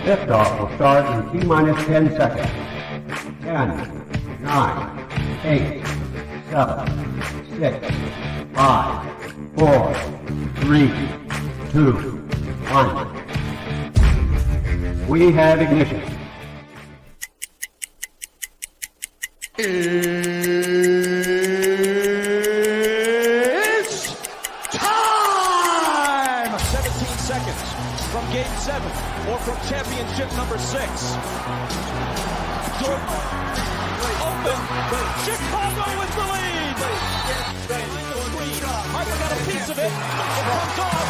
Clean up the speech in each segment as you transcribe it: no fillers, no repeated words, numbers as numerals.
Liftoff will start in T-minus 10 seconds. 10, 9, 8, 7, 6, 5, 4, 3, 2, 1. We have ignition. It's time! 17 seconds from Game 7 or from championship number 6. Jordan open. Chicago with the lead. Harper got a piece of it. It comes off.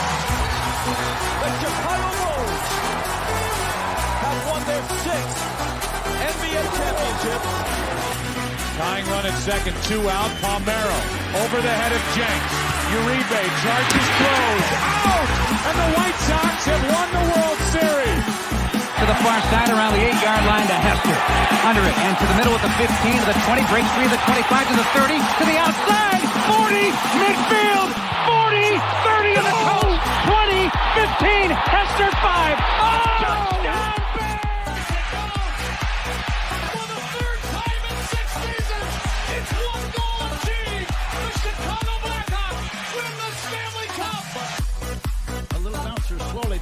The Chicago Bulls have won their 6th NBA championship. Tying run at second, 2 out. Palmero over the head of Jenks. Uribe charges, throws, out! And the White Sox have won the World Series. To the far side around the 8-yard line to Hester. Under it and to the middle with the 15 to the 20, breaks free to the 25 to the 30 to the outside. 40, midfield, 40, 30 to the coast, 20, 15, Hester 5. Oh! Touchdown!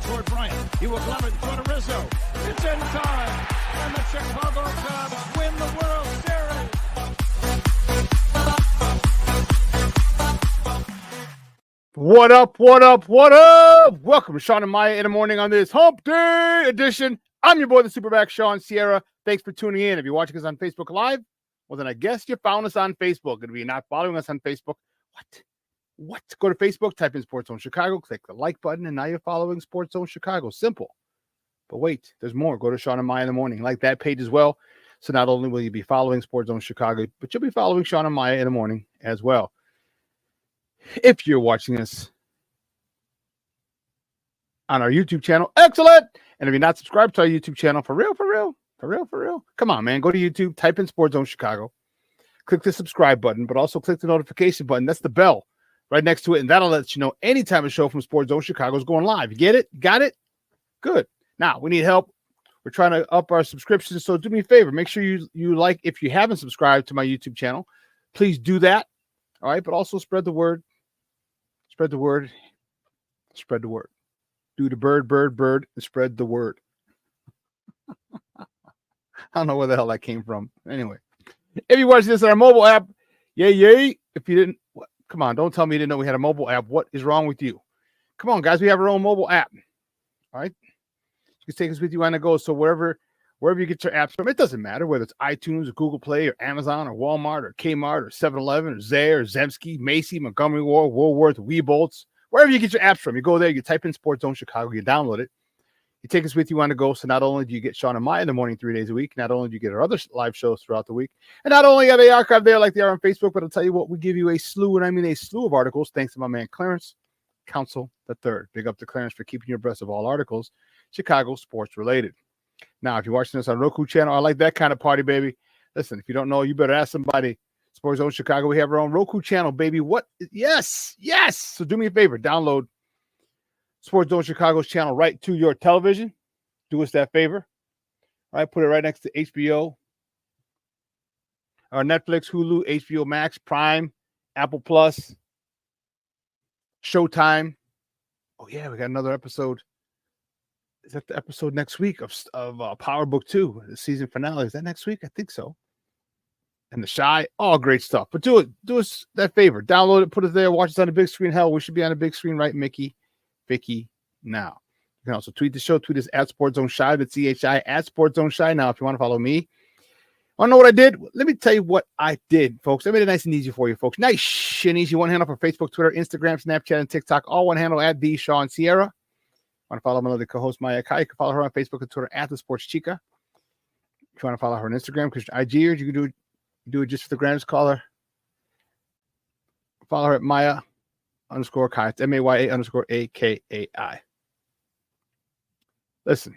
Toward Bryant. He will glove it toward Rizzo. It's in time. And the Chicago Cubs win the World Series. What up, what up, what up? Welcome to Shawn and Maya in the morning on this Hump Day edition. I'm your boy, the SuperBack, Shawn Sierra. Thanks for tuning in. If you're watching us on Facebook Live, well, then I guess you found us on Facebook. And if you're not following us on Facebook, what? Go to Facebook, type in Sports Zone Chicago, click the like button, and now you're following Sports Zone Chicago. Simple. But wait, there's more. Go to Shawn and Maya in the morning. Like that page as well. So not only will you be following Sports Zone Chicago, but you'll be following Shawn and Maya in the morning as well. If you're watching us on our YouTube channel, excellent. And if you're not subscribed to our YouTube channel, for real, come on, man. Go to YouTube, type in Sports Zone Chicago, click the subscribe button, but also click the notification button. That's the bell right next to it, and that'll let you know anytime a show from Sports Zone Chicago is going live. You get it? Got it? Good. Now, we need help. We're trying to up our subscriptions, so do me a favor. Make sure you like, if you haven't subscribed to my YouTube channel, please do that. All right? But also spread the word. Spread the word. Spread the word. Do the bird, and spread the word. I don't know where the hell that came from. Anyway, if you watch this on our mobile app, yay. If you didn't, come on, don't tell me you didn't know we had a mobile app. What is wrong with you? Come on, guys, we have our own mobile app. All right? You can take us with you on the go. So wherever you get your apps from, it doesn't matter whether it's iTunes or Google Play or Amazon or Walmart or Kmart or 7-Eleven or Zayre or Zemsky, Macy, Montgomery Ward, Woolworth, Weebolts. Wherever you get your apps from, you go there, you type in Sports Zone Chicago, you download it. You take us with you on the go. So not only do you get Shawn and Maya in the morning 3 days a week, not only do you get our other live shows throughout the week, and not only are they archived there like they are on Facebook, but I'll tell you what, we give you a slew of articles, thanks to my man Clarence Council III. Big up to Clarence for keeping you abreast of all articles, Chicago sports related. Now, if you're watching this on Roku channel, I like that kind of party, baby. Listen, if you don't know, you better ask somebody. Sports Zone Chicago, we have our own Roku channel, baby. What? Yes. So do me a favor, download Sports Zone Chicago's channel right to your television. Do us that favor. All right, put it right next to HBO, or Netflix, Hulu, HBO Max, Prime, Apple Plus, Showtime. Oh yeah, we got another episode. Is that the episode next week of Power Book 2, the season finale? Is that next week? I think so. And The Shy, all great stuff. But do us that favor. Download it, put it there, watch us on the big screen. Hell, we should be on the big screen, right, Vicky now. You can also tweet the show. Tweet us at Sports Zone Shy. That's CHI at Sports Zone Shy. Now, if you want to follow me, want to know what I did? Let me tell you what I did, folks. I made it nice and easy for you, folks. Nice and easy. One handle for Facebook, Twitter, Instagram, Snapchat, and TikTok. All one handle at the Shawn Sierra. Want to follow my other co-host Maya Kai? You can follow her on Facebook and Twitter at the Sports Chica. If you want to follow her on Instagram, because you're IGers, you can do it just for the gram. Just call her. Follow her at Maya_Kai. It's MAYA_AKAI. Listen,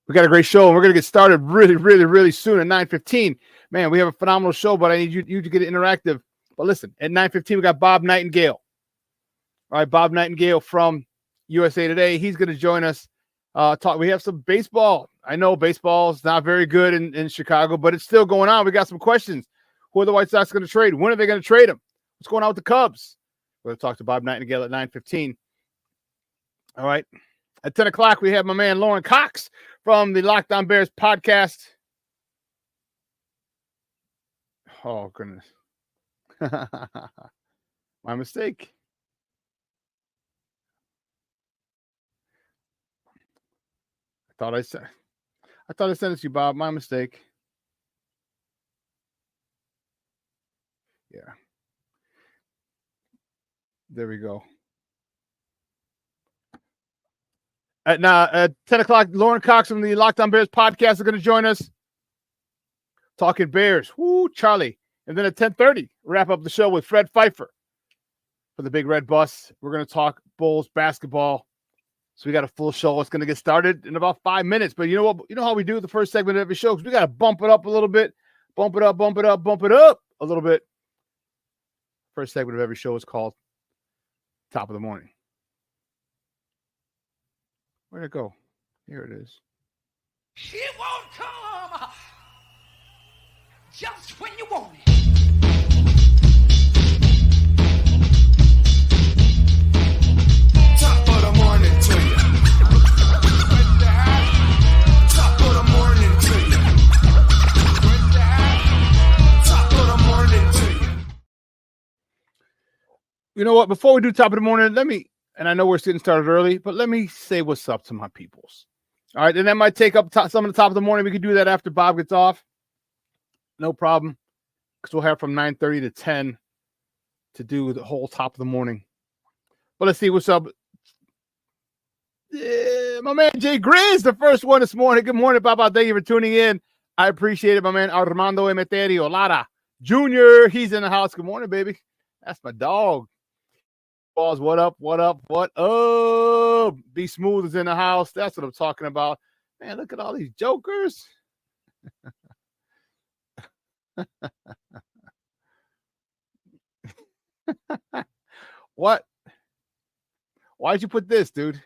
we got a great show, and we're going to get started really soon at 9:15. Man, we have a phenomenal show, but I need you to get it interactive. But listen, at 9:15, we got Bob Nightingale. All right, Bob Nightingale from USA Today. He's going to join us We have some baseball. I know baseball is not very good in Chicago, but it's still going on. We got some questions. Who are the White Sox going to trade? When are they going to trade them? What's going on with the Cubs? We're going to talk to Bob Nightingale at 9:15. All right. At 10 o'clock, we have my man Lauren Cox from the Locked On Bears podcast. Oh, goodness. My mistake. I thought I sent it to you, Bob. My mistake. Yeah. There we go. At 10 o'clock, Lauren Cox from the Locked On Bears podcast is going to join us. Talking Bears. Woo, Charlie. And then at 10:30, wrap up the show with Fred Pfeiffer for the Big Red Bus. We're going to talk Bulls basketball. So we got a full show. It's going to get started in about 5 minutes. But you know what? You know how we do the first segment of every show? Because we got to bump it up a little bit. Bump it up a little bit. First segment of every show is called Top of the Morning. Where'd it go? Here it is. It won't come just when you want it. Top of the morning to you. Top of the morning to you. Top of the morning to you. You know what? Before we do Top of the Morning, and I know we're getting started early, but let me say what's up to my peoples. All right, and that might take up some of the Top of the Morning. We can do that after Bob gets off. No problem, because we'll have from 9:30 to 10 to do the whole Top of the Morning. But let's see what's up. Yeah, my man Jay Grizz, the first one this morning. Good morning, Papa. Thank you for tuning in. I appreciate it, my man Armando Emeterio Lara Jr. He's in the house. Good morning, baby. That's my dog. Balls, what up? Be Smooth is in the house. That's what I'm talking about. Man, look at all these jokers. What? Why'd you put this, dude?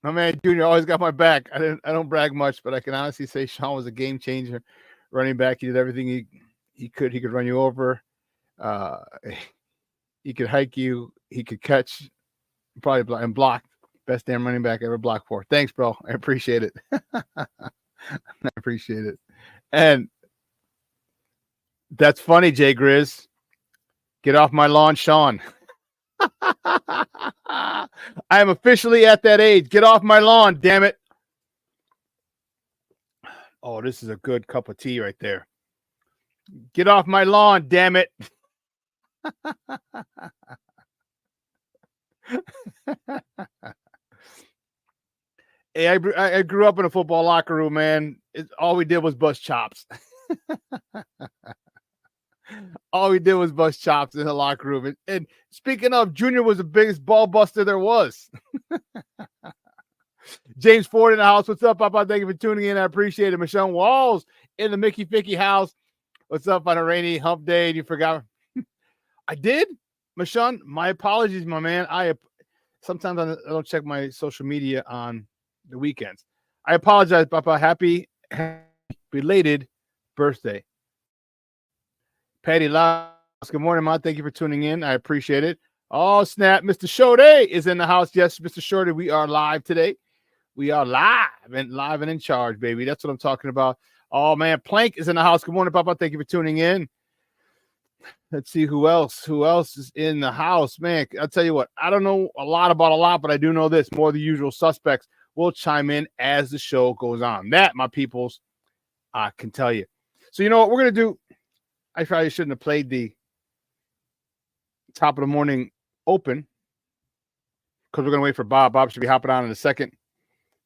My man Junior always got my back. I don't brag much, but I can honestly say Shawn was a game changer. Running back, he did everything he could. He could run you over. He could hike you. He could catch, probably and block. Best damn running back ever blocked for. Thanks, bro. I appreciate it. I appreciate it. And that's funny, Jay Grizz. Get off my lawn, Shawn. I am officially at that age. Get off my lawn, damn it. Oh, this is a good cup of tea right there. Get off my lawn, damn it. Hey, I grew up in a football locker room, man. All we did was bust chops. All we did was bust chops in the locker room. And speaking of, Junior was the biggest ball buster there was. James Ford in the house. What's up, Papa? Thank you for tuning in. I appreciate it. Michelle Walls in the Mickey Ficky house. What's up on a rainy hump day? You forgot. I did? Michelle, my apologies, my man. Sometimes I don't check my social media on the weekends. I apologize, Papa. Happy belated birthday. Patty Laws, good morning, Ma. Thank you for tuning in. I appreciate it. Oh, snap. Mr. Shorty is in the house. Yes, Mr. Shorty, we are live today. We are live and in charge, baby. That's what I'm talking about. Oh, man. Plank is in the house. Good morning, Papa. Thank you for tuning in. Let's see who else. Who else is in the house? Man, I'll tell you what. I don't know a lot about a lot, but I do know this. More of the usual suspects will chime in as the show goes on. That, my peoples, I can tell you. So you know what we're going to do? I probably shouldn't have played the Top of the Morning open because we're going to wait for Bob. Bob should be hopping on in a second.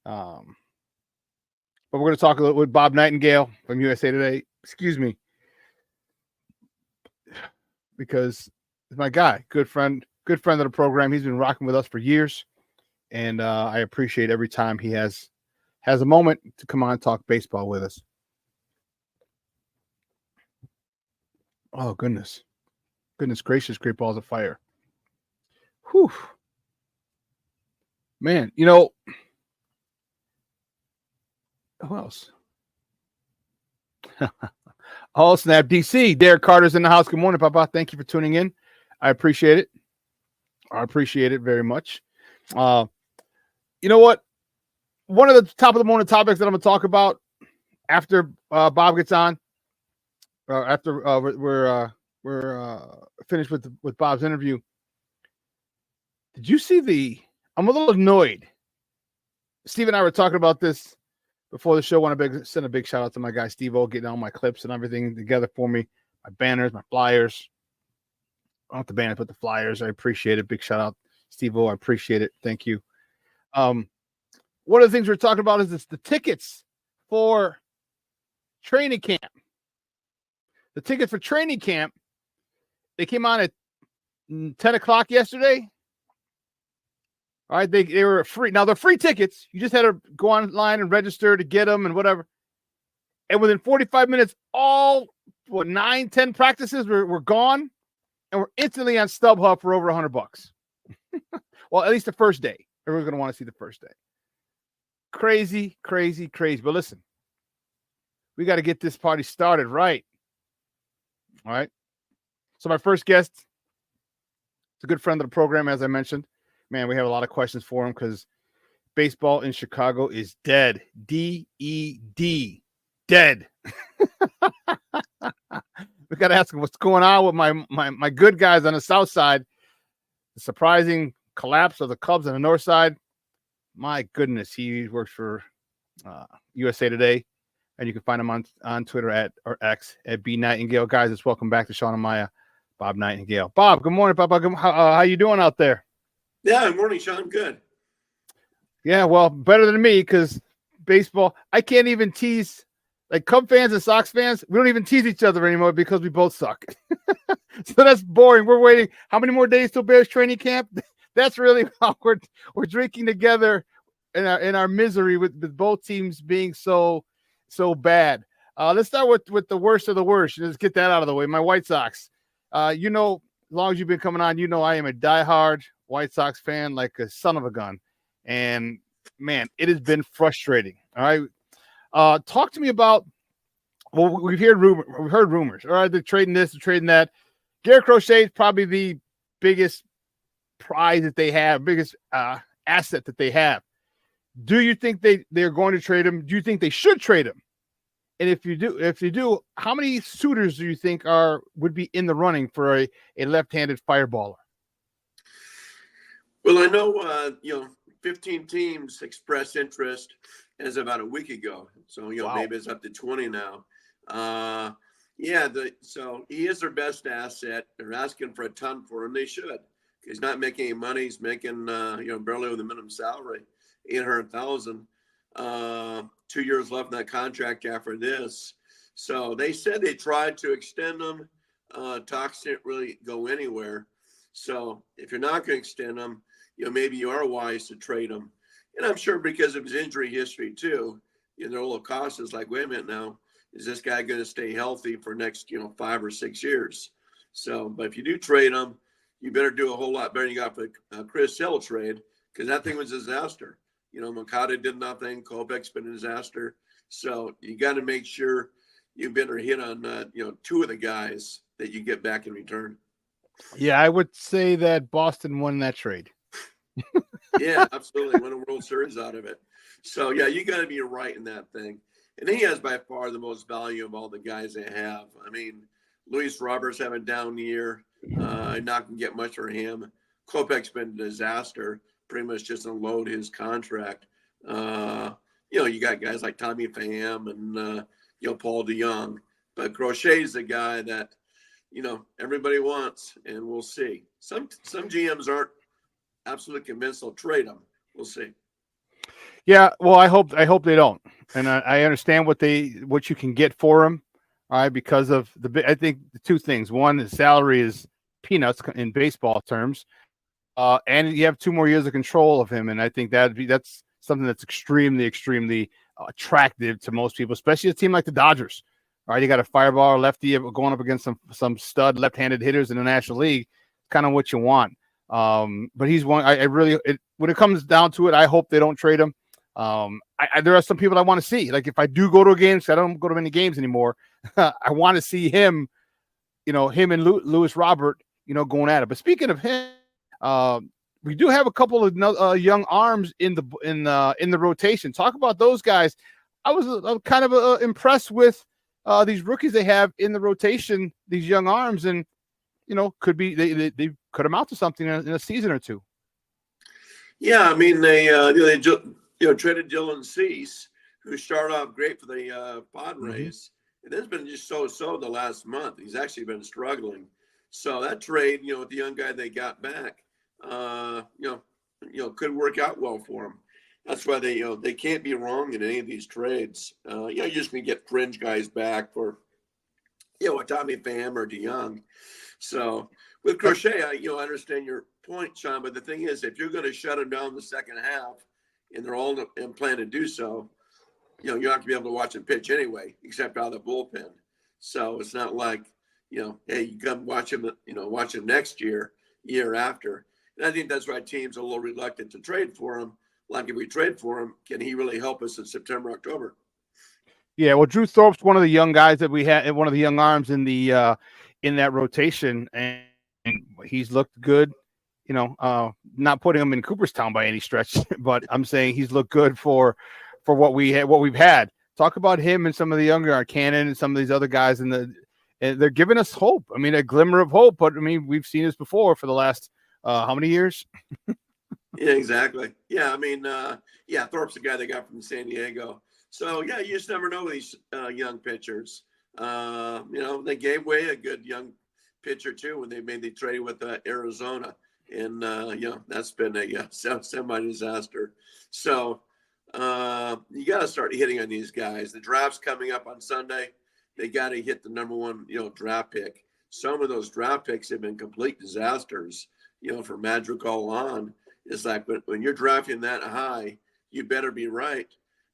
But we're going to talk a little with Bob Nightingale from USA Today. Excuse me. Because it's my guy, good friend of the program. He's been rocking with us for years. And I appreciate every time he has a moment to come on and talk baseball with us. Oh, goodness. Goodness gracious, great balls of fire. Whew. Man, you know, who else? All Snap DC. Derek Carter's in the house. Good morning, Papa. Thank you for tuning in. I appreciate it. I appreciate it very much. You know what? One of the top of the morning topics that I'm going to talk about after Bob gets on, after we're finished with Bob's interview. Did you see I'm a little annoyed. Steve and I were talking about this before the show. Want to send a big shout out to my guy Steve-O, getting all my clips and everything together for me, my banners, my flyers. Not the banners, but the flyers. I appreciate it. Big shout out, Steve-O. I appreciate it. Thank you. One of the things we're talking about is the tickets for training camp. The tickets for training camp, they came on at 10 o'clock yesterday. All right, they were free. Now, they're free tickets. You just had to go online and register to get them and whatever. And within 45 minutes, all 9, 10 practices were gone, and we're instantly on StubHub for over $100. Well, at least the first day. Everyone's going to want to see the first day. Crazy, crazy, crazy. But listen, we got to get this party started right. All right. So my first guest is a good friend of the program, as I mentioned. Man, we have a lot of questions for him because baseball in Chicago is dead. D-E-D. Dead. We got to ask him what's going on with my good guys on the south side. The surprising collapse of the Cubs on the north side. My goodness, he works for USA Today, and you can find him on Twitter or X at B Nightingale. Guys, it's welcome back to Shawn and Maya, Bob Nightingale. Bob, good morning, Bob. How you doing out there? Yeah, good morning, Shawn. Good. Yeah, well, better than me because baseball, I can't even tease like Cub fans and Sox fans. We don't even tease each other anymore because we both suck. So that's boring. We're waiting. How many more days till Bears training camp? That's really how we're drinking together in our misery with both teams being so bad. Let's start with the worst of the worst. Let's get that out of the way. My White Sox. As long as you've been coming on, I am a diehard White Sox fan like a son of a gun. And, man, it has been frustrating. All right. Talk to me about we've heard rumors. All right, they're trading this, they're trading that. Garrett Crochet is probably the biggest prize that they have, biggest asset that they have. Do you think they're going to trade him? Do you think they should trade him? And if you do, how many suitors do you think would be in the running for a left-handed fireballer? Well, I know 15 teams expressed interest as about a week ago. So Wow. Maybe it's up to 20 now. So he is their best asset. They're asking for a ton for him. They should. He's not making any money. He's making barely with the minimum salary, $800,000. 2 years left in that contract after this. So they said they tried to extend him. Talks didn't really go anywhere. So if you're not going to extend him, maybe you are wise to trade him. And I'm sure because of his injury history too, they're a little cautious. Like, wait a minute now, is this guy going to stay healthy for next 5 or 6 years? So, but if you do trade him, you better do a whole lot better than you got for the Chris Sale trade, because that thing was a disaster. Makata did nothing. Kopech's been a disaster. So you got to make sure you better hit on, 2 of the guys that you get back in return. Yeah, I would say that Boston won that trade. Yeah, absolutely. Won a World Series out of it. So, yeah, you got to be right in that thing. And he has by far the most value of all the guys they have. I mean, Luis Roberts have a down year. Not going to get much for him. Kopech's been a disaster. Pretty much just unload his contract. You got guys like Tommy Pham and, Paul DeYoung. But Crochet's the guy that, everybody wants, and we'll see. Some GMs aren't absolutely convinced they'll trade him. We'll see. Yeah, well, I hope they don't. And I understand what you can get for him. All right, because of I think the 2 things. One, his salary is peanuts in baseball terms. And you have 2 more years of control of him. And I think that's something that's extremely, extremely attractive to most people, especially a team like the Dodgers. All right, you got a fireball lefty going up against some stud left-handed hitters in the National League. Kind of what you want. But he's one. I really, when it comes down to it, I hope they don't trade him. There are some people I want to see. Like if I do go to a game, because I don't go to many games anymore, I want to see him. Him and Lewis Robert, going at it. But speaking of him, we do have a couple of young arms in the rotation. Talk about those guys. I was kind of impressed with these rookies they have in the rotation, these young arms, and could be they could amount to something in a season or two. Yeah, I mean they traded Dylan Cease, who started off great for the Padres. And it's been just so the last month. He's actually been struggling. So that trade, with the young guy they got back, could work out well for him. That's why they can't be wrong in any of these trades. You just can get fringe guys back for, a Tommy Pham or DeYoung. So with Crochet, I understand your point, Shawn. But the thing is, if you're going to shut him down the second half, and they're all in plan to do so, you're not going to be able to watch him pitch anyway, except out of the bullpen. So it's not like, hey, you come watch him, watch him next year after. And I think that's why teams are a little reluctant to trade for him. Like if we trade for him, can he really help us in September, October? Yeah, well, Drew Thorpe's one of the young guys that we had, one of the young arms in that rotation, and he's looked good. Not putting him in Cooperstown by any stretch, but I'm saying he's looked good for what we've had. Talk about him and some of the younger Cannon and some of these other guys, and they're giving us hope. I mean, a glimmer of hope, but I mean, we've seen this before for the last how many years? Yeah, exactly. Yeah, I mean, Thorpe's the guy they got from San Diego. So yeah, you just never know with these young pitchers. They gave away a good young pitcher too when they made the trade with Arizona, and that's been a semi-disaster. So. You got to start hitting on these guys. The draft's coming up on Sunday. They got to hit the number one, draft pick. Some of those draft picks have been complete disasters, for Madrigal on. It's like when you're drafting that high, you better be right.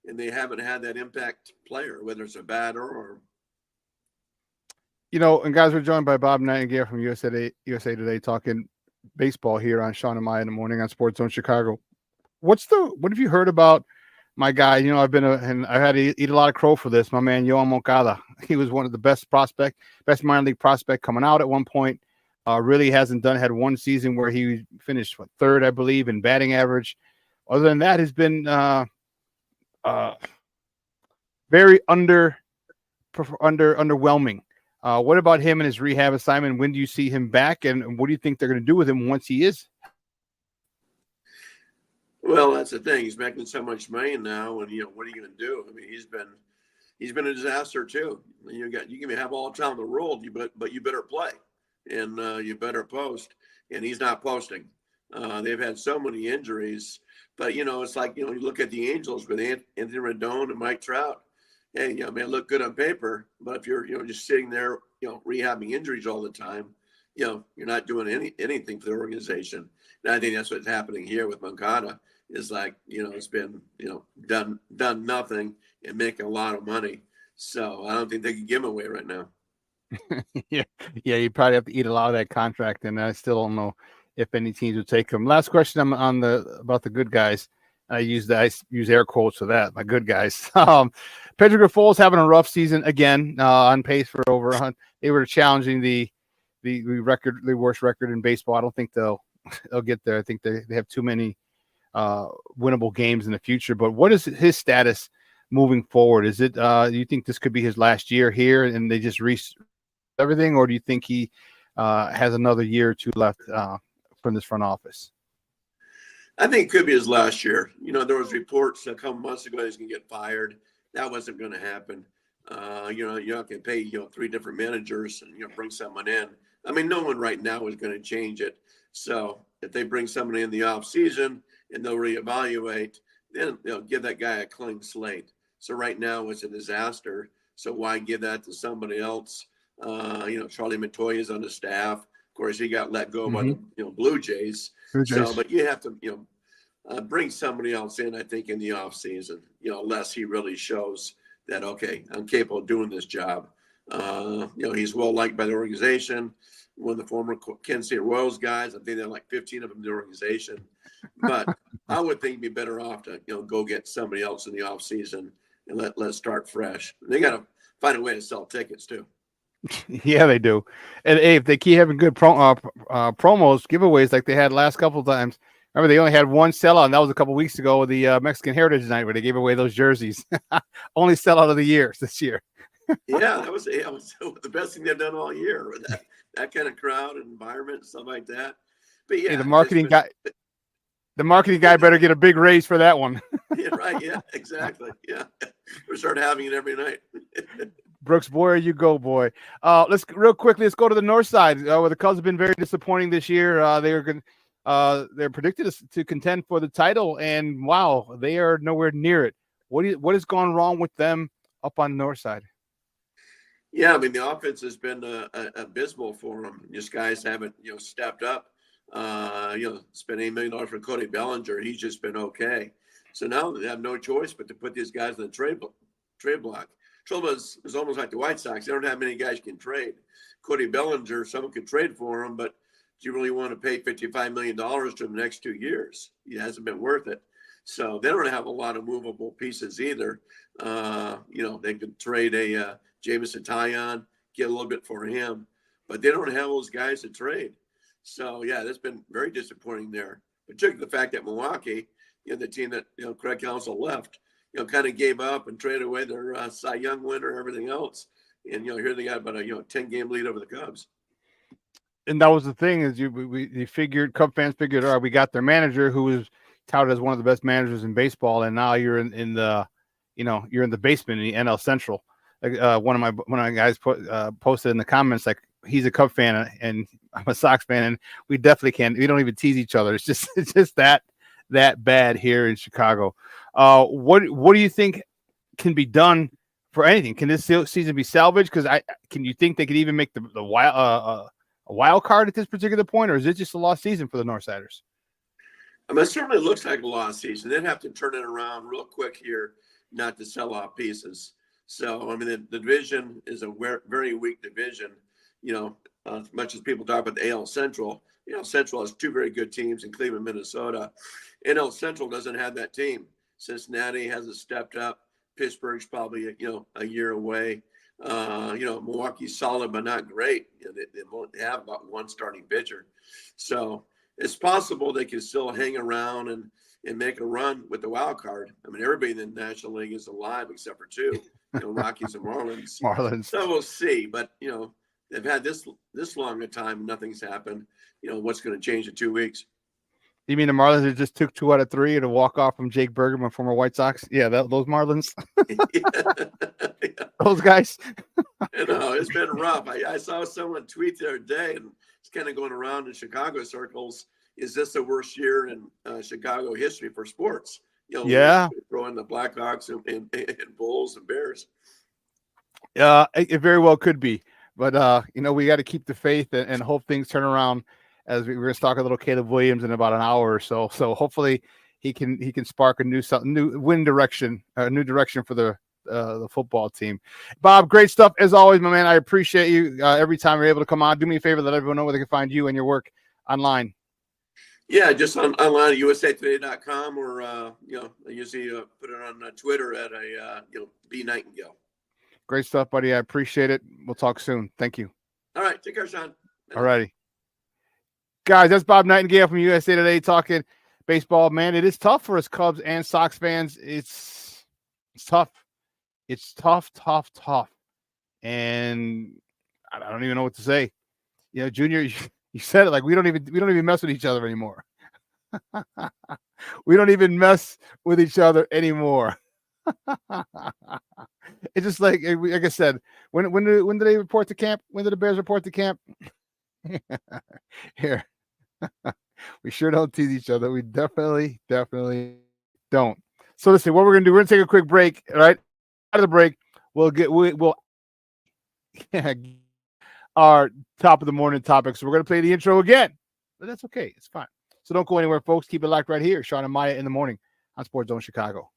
And they haven't had that impact player, whether it's a batter or. And guys, we're joined by Bob Nightingale from USA Today talking baseball here on Shawn and Maya in the morning on Sports Zone Chicago. What have you heard about my guy? I've had to eat a lot of crow for this. My man, Yoan Moncada. He was one of the best minor league prospect coming out at one point. Really had one season where he finished third, I believe, in batting average. Other than that, has been very underwhelming. What about him and his rehab assignment? When do you see him back, and what do you think they're going to do with him once he is? Well, that's the thing. He's making so much money now, and what are you going to do? I mean, he's been a disaster too. You can have all the time in the world, but you better play, and you better post. And he's not posting. They've had so many injuries, but it's like you look at the Angels with Anthony Rendon and Mike Trout. Hey, may look good on paper, but if you're just sitting there, rehabbing injuries all the time, you're not doing anything for the organization. And I think that's what's happening here with Moncada. Is like, it's been, done nothing and making a lot of money. So I don't think they can give him away right now. Yeah, you probably have to eat a lot of that contract, and I still don't know if any teams would take him. Last question about the good guys. I use air quotes for that. My good guys. Pedro Griffol's having a rough season again, on pace for over 100. They were challenging the worst record in baseball. I don't think they'll get there. I think they have too many winnable games in the future. But what is his status moving forward? Is it do you think this could be his last year here and they just everything, or do you think he has another year or two left from this front office? I think it could be his last year. There was reports a couple months ago he's going to get fired. That wasn't going to happen. You're not going to pay 3 different managers and bring someone in. I mean, no one right now is going to change it. So if they bring someone in the off season and they'll reevaluate, then they'll give that guy a clean slate. So right now it's a disaster. So why give that to somebody else? Charlie Montoya is on the staff. Of course, he got let go by the Blue Jays. So, but you have to bring somebody else in. I think in the off season, unless he really shows that okay, I'm capable of doing this job. He's well liked by the organization. One of the former Kansas State Royals guys. I think there are like 15 of them in the organization. But I would think it'd be better off to go get somebody else in the offseason and let's start fresh. They got to find a way to sell tickets too. Yeah, they do. And hey, if they keep having good promos, giveaways like they had last couple of times. Remember, they only had one sellout, and that was a couple weeks ago with the Mexican Heritage Night where they gave away those jerseys. Only sellout of the year this year. Yeah, that was the best thing they've done all year with that kind of crowd and environment and stuff like that. But yeah, hey, the marketing guy better get a big raise for that one. Yeah, right. Yeah, exactly. Yeah, we start having it every night. Brooks Boyer, you go, boy. Let's go to the north side where the Cubs have been very disappointing this year. They're predicted to contend for the title, and wow, they are nowhere near it. What has gone wrong with them up on the north side? Yeah, I mean the offense has been abysmal for them. These guys haven't stepped up. Spent $8 million for Cody Bellinger. He's just been okay. So now they have no choice but to put these guys in the trade block. Trouble is almost like the White Sox. They don't have many guys you can trade. Cody Bellinger, someone could trade for him, but do you really want to pay $55 million to him the next 2 years? It hasn't been worth it. So they don't have a lot of movable pieces either. They could trade a Jameson Taillon, get a little bit for him, but they don't have those guys to trade. So, yeah, that's been very disappointing there. Particularly the fact that Milwaukee, the team that Craig Counsell left, kind of gave up and traded away their Cy Young winner, everything else. And, here they got about a 10-game lead over the Cubs. And that was the thing is Cub fans figured, all right, we got their manager who was touted as one of the best managers in baseball, and now you're in the basement in the NL Central. Like one of my guys posted in the comments, like he's a Cub fan and I'm a Sox fan, and we definitely can't. We don't even tease each other. It's just that bad here in Chicago. What do you think can be done for anything? Can this season be salvaged? Because can you think they could even make a wild card at this particular point, or is it just a lost season for the Northsiders? I mean, it certainly looks like a lost season. They'd have to turn it around real quick here, not to sell off pieces. So, I mean, the division is a very weak division. As much as people talk about the AL Central, Central has two very good teams in Cleveland, Minnesota. NL Central doesn't have that team. Cincinnati hasn't stepped up. Pittsburgh's probably a year away. Milwaukee's solid but not great. They won't have about one starting pitcher. So it's possible they can still hang around and make a run with the wild card. I mean, everybody in the National League is alive except for two, Rockies and Marlins. So we'll see. But, they've had this long a time and nothing's happened. What's going to change in 2 weeks? You mean the Marlins that just took 2 out of 3 to walk off from Jake Bergman, former White Sox? Yeah, those Marlins. Yeah. Those guys. It's been rough. I saw someone tweet the other day, and it's kind of going around in Chicago circles. Is this the worst year in Chicago history for sports? Yeah. Throwing the Blackhawks and Bulls and Bears. It very well could be. But, we got to keep the faith and hope things turn around. As we're going to talk a little Caleb Williams in about an hour or so. So hopefully he can spark a new direction for the football team. Bob, great stuff as always, my man. I appreciate you every time you're able to come on. Do me a favor, let everyone know where they can find you and your work online. Yeah, just online at usatoday.com or I usually put it on Twitter at B Nightingale. Great stuff, buddy. I appreciate it. We'll talk soon. Thank you. All right, take care, Shawn. All righty. Guys, that's Bob Nightingale from USA Today talking baseball. Man, it is tough for us Cubs and Sox fans. It's tough. It's tough. And I don't even know what to say. Junior, you said it, like we don't even mess with each other anymore. We don't even mess with each other anymore. It's just like I said, when do they report to camp? When did the Bears report to camp? Here. We sure don't tease each other. We definitely don't. So listen, what we're gonna do, we're gonna take a quick break. All right, out of the break, we'll our top of the morning topics. So we're gonna play the intro again, but that's okay. It's fine. So don't go anywhere, folks. Keep it locked right here. Shawn and Maya in the morning on Sports Zone Chicago.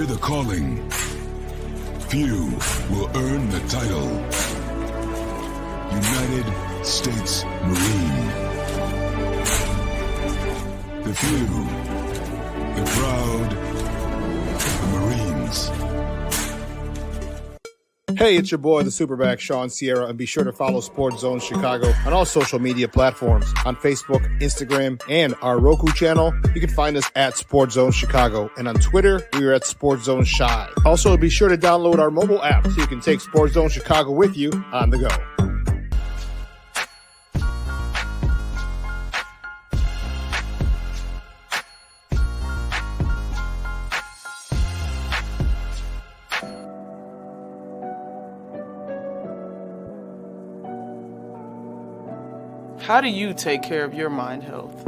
the calling, few will earn the title. United States Marine. The few, the proud, the Marines. Hey, it's your boy, the SuperBack, Shawn Sierra, and be sure to follow Sports Zone Chicago on all social media platforms on Facebook, Instagram, and our Roku channel. You can find us at Sports Zone Chicago, and on Twitter, we are at Sports Zone Shy. Also, be sure to download our mobile app so you can take Sports Zone Chicago with you on the go. How do you take care of your mind health?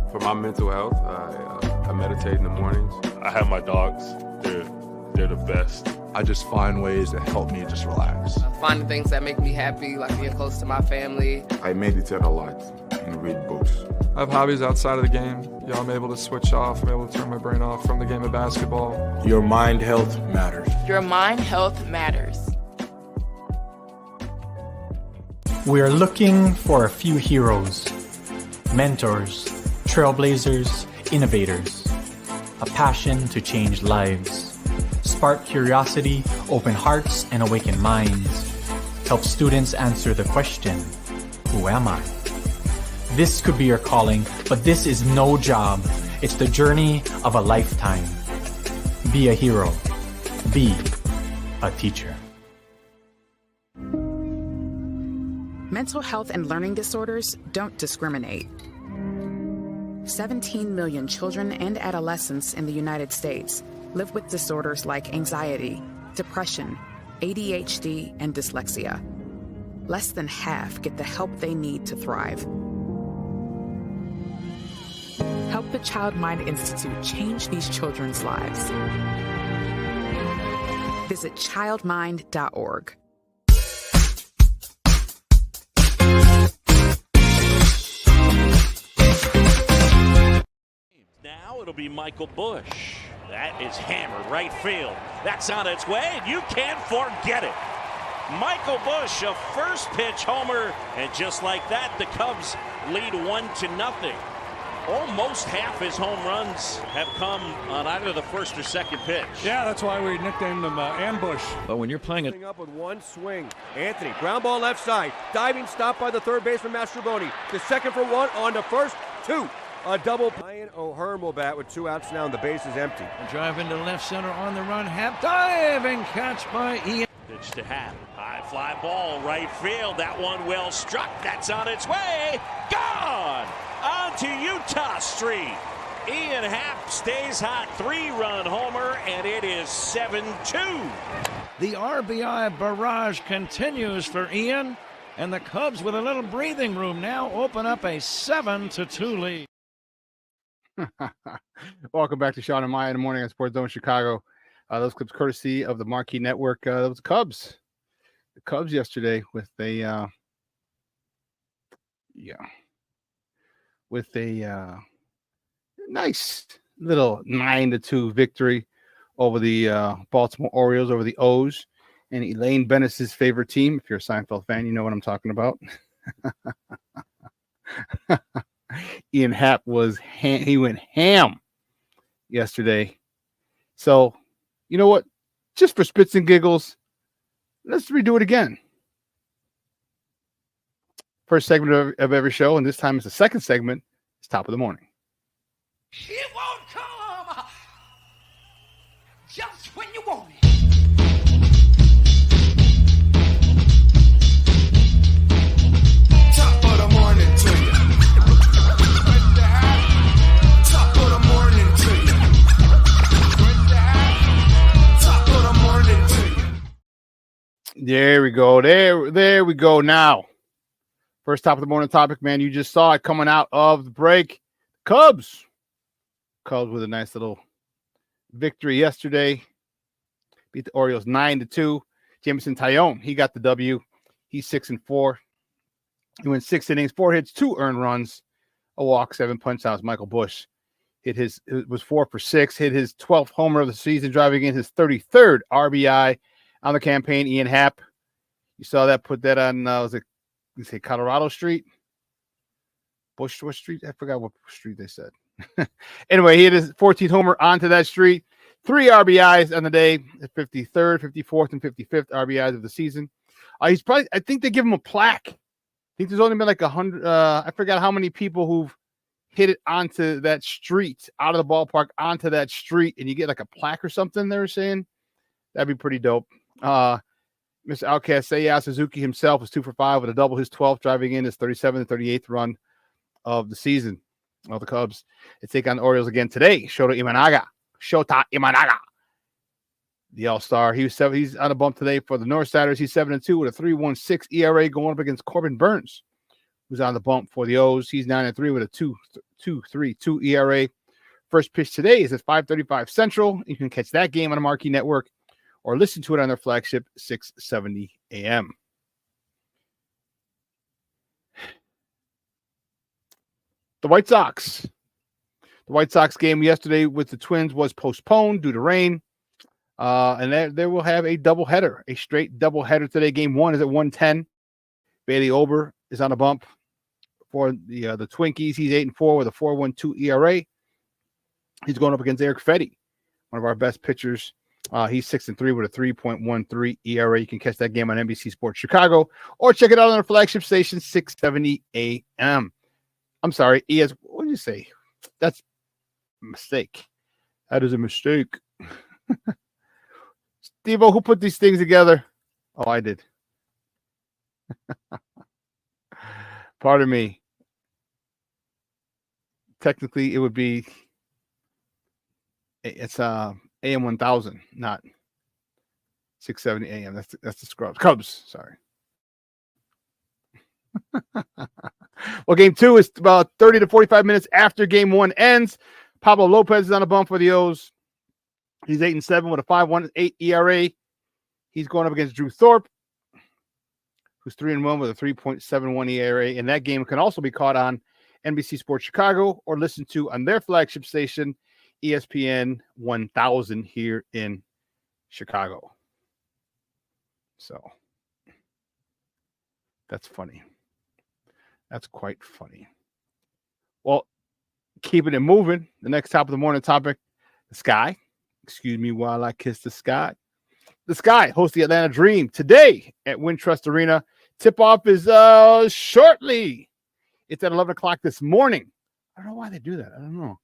For my mental health, I meditate in the mornings. I have my dogs. They're the best. I just find ways that help me just relax. Finding things that make me happy, like being close to my family. I meditate a lot and read books. I have hobbies outside of the game. I'm able to switch off. I'm able to turn my brain off from the game of basketball. Your mind health matters. Your mind health matters. We are looking for a few heroes, mentors, trailblazers, innovators, a passion to change lives, spark curiosity, open hearts, and awaken minds, help students answer the question, who am I? This could be your calling, but this is no job. It's the journey of a lifetime. Be a hero. Be a teacher. Mental health and learning disorders don't discriminate. 17 million children and adolescents in the United States live with disorders like anxiety, depression, ADHD, and dyslexia. Less than half get the help they need to thrive. Help the Child Mind Institute change these children's lives. Visit childmind.org. Now it'll be Michael Bush. That is hammered right field. That's on its way, and you can't forget it. Michael Bush, a first pitch homer, and just like that, the Cubs lead 1-0. Almost half his home runs have come on either the first or second pitch. Yeah, that's why we nicknamed them Ambush. But when you're playing it up with one swing, Anthony, ground ball left side, diving stop by the third baseman Mastroboni. The second for one, on to first, two. A double. Ryan O'Hearn will bat with 2 outs now, and the base is empty. A drive into left center on the run. Hap diving catch by Ian. Pitch to Hap. High fly ball, right field. That one well struck. That's on its way. Gone! On to Utah Street. Ian Hap stays hot. 3-run homer, and it is 7-2. The RBI barrage continues for Ian, and the Cubs, with a little breathing room now, open up a 7-2 lead. Welcome back to Shawn and Maya in the morning on Sports Zone Chicago. Those clips courtesy of the Marquee Network. That was the Cubs. The Cubs yesterday with a nice little 9-2 victory over the Baltimore Orioles, over the O's, and Elaine Bennis's favorite team. If you're a Seinfeld fan, you know what I'm talking about. Ian Happ he went ham yesterday. So, you know what? Just for spits and giggles, let's redo it again. First segment of every show, and this time it's the second segment. It's top of the morning. It won't come just when you want it. Top of the morning to you. Top of the morning to you. Top of the morning to you. There we go. There we go now. First top of the morning topic, man. You just saw it coming out of the break. Cubs with a nice little victory yesterday. Beat the Orioles 9-2. Jameson Taillon, he got the W. He's 6-4. He went 6 innings, 4 hits, 2 earned runs, a walk, 7 punch outs. Michael Bush, It was 4 for 6, hit his 12th homer of the season, driving in his 33rd RBI on the campaign. Ian Happ, you saw that, put that on, was it, you say Colorado Street? What street? I forgot what street they said. Anyway, he hit his 14th homer onto that street. 3 RBIs on the day, 53rd, 54th, and 55th RBIs of the season. I think they give him a plaque. I think there's only been like 100, I forgot how many people who've hit it onto that street, out of the ballpark, onto that street, and you get like a plaque or something, they were saying. That'd be pretty dope. Mr. Outcast Seiya Suzuki himself was 2 for 5 with a double, his 12th, driving in his 37th and 38th run of the season. Well, the Cubs, they take on the Orioles again today. Shota Imanaga, the All-Star. He's on a bump today for the Northsiders. He's 7-2 with a 3.16 ERA, going up against Corbin Burns, who's on the bump for the O's. He's 9-3 with a 2.32 ERA. First pitch today is at 5:35 Central. You can catch that game on a Marquee Network or listen to it on their flagship 670 AM. The White Sox. The White Sox game yesterday with the Twins was postponed due to rain. And they will have a doubleheader, a straight doubleheader today. Game 1 is at 1:10. Bailey Ober is on a bump for the Twinkies. He's 8-4 with a 4.12 ERA. He's going up against Eric Fetty, one of our best pitchers. He's 6-3 with a 3.13 ERA. You can catch that game on NBC Sports Chicago or check it out on our flagship station, 670 AM. I'm sorry, what did you say? That's a mistake. That is a mistake. Steve-O, who put these things together? Oh, I did. Pardon me. Technically, it would be, it's AM 1000, not 670 AM. That's the Scrubs. Cubs, sorry. Well, game 2 is about 30 to 45 minutes after game 1 ends. Pablo Lopez is on a bump for the O's. He's 8-7 with a 5.18 ERA. He's going up against Drew Thorpe, who's 3-1 with a 3.71 ERA. And that game can also be caught on NBC Sports Chicago or listened to on their flagship station, ESPN 1000 here in Chicago. So that's funny. That's quite funny. Well, keeping it moving, the next top of the morning topic, the Sky. Excuse me while I kiss the Sky. The Sky hosts the Atlanta Dream today at Wintrust Arena. Tip-off is shortly. It's at 11 o'clock this morning. I don't know why they do that. I don't know.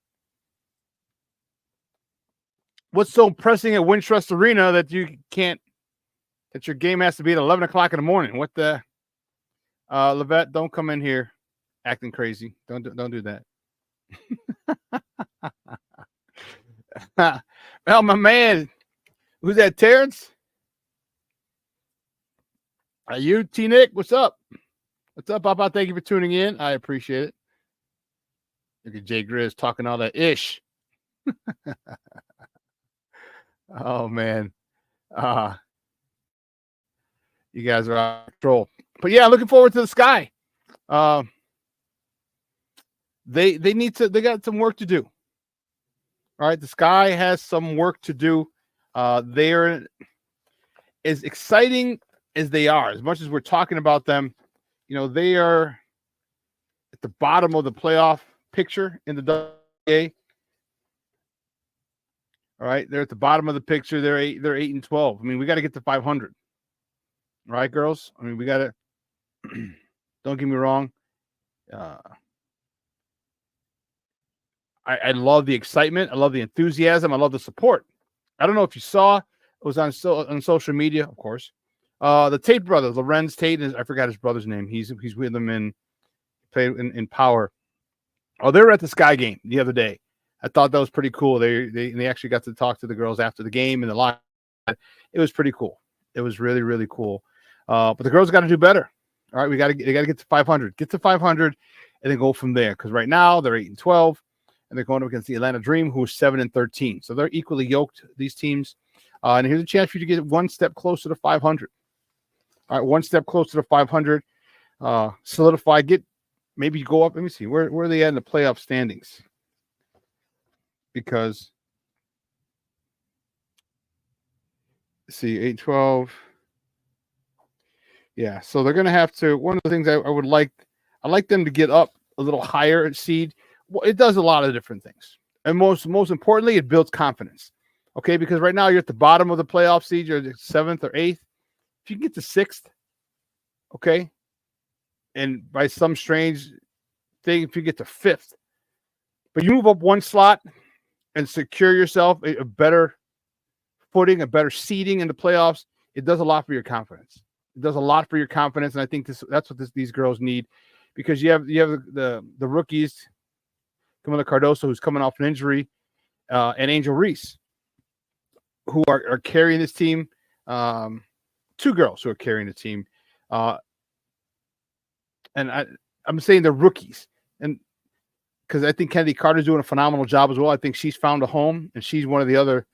What's so pressing at Wintrust Arena that you can't, that your game has to be at 11 o'clock in the morning? What the? Levette, don't come in here acting crazy. Don't do that. Well, my man, who's that? Terrence? Are you T-Nick? What's up? What's up, Papa? Thank you for tuning in. I appreciate it. Look at Jay Grizz talking all that ish. Oh man. You guys are out of control. But yeah, looking forward to the Sky. They got some work to do. All right, the Sky has some work to do. They're as exciting as they are, as much as we're talking about them, they are at the bottom of the playoff picture in the WA. All right, they're at the bottom of the picture. They're 8-12. I mean, we got to get to 500. All right, girls. I mean, we got to. Don't get me wrong. I love the excitement. I love the enthusiasm. I love the support. I don't know if you saw. It was on social media, of course. The Tate brothers, Lorenz Tate, I forgot his brother's name. He's with them in Power. Oh, they were at the Sky game the other day. I thought that was pretty cool. They actually got to talk to the girls after the game in the locker. It was pretty cool. It was really, really cool. But the girls got to do better. All right, they got to get to 500. Get to 500 and then go from there. Because right now they're 8-12, and they're going up against the Atlanta Dream, who is 7-13. So they're equally yoked, these teams. And here's a chance for you to get one step closer to 500. All right, one step closer to 500. Solidify. Maybe you go up. Let me see. Where are they at in the playoff standings? because see 8-12. Yeah, so they're going to have to. One of the things I would like, I like them to get up a little higher at seed. Well, it does a lot of different things, and most importantly, it builds confidence. Okay, because right now you're at the bottom of the playoff seed. You're the 7th or 8th. If you can get to 6th, okay, and by some strange thing, if you get to 5th, but you move up one slot and secure yourself a better footing, a better seeding in the playoffs, it does a lot for your confidence. It does a lot for your confidence, and I think that's what these girls need, because you have the rookies, Camila Cardoso, who's coming off an injury, and Angel Reese, who are carrying this team. 2 girls who are carrying the team, and I'm saying they're rookies, and because I think Kennedy Carter's doing a phenomenal job as well. I think she's found a home, and she's one of the other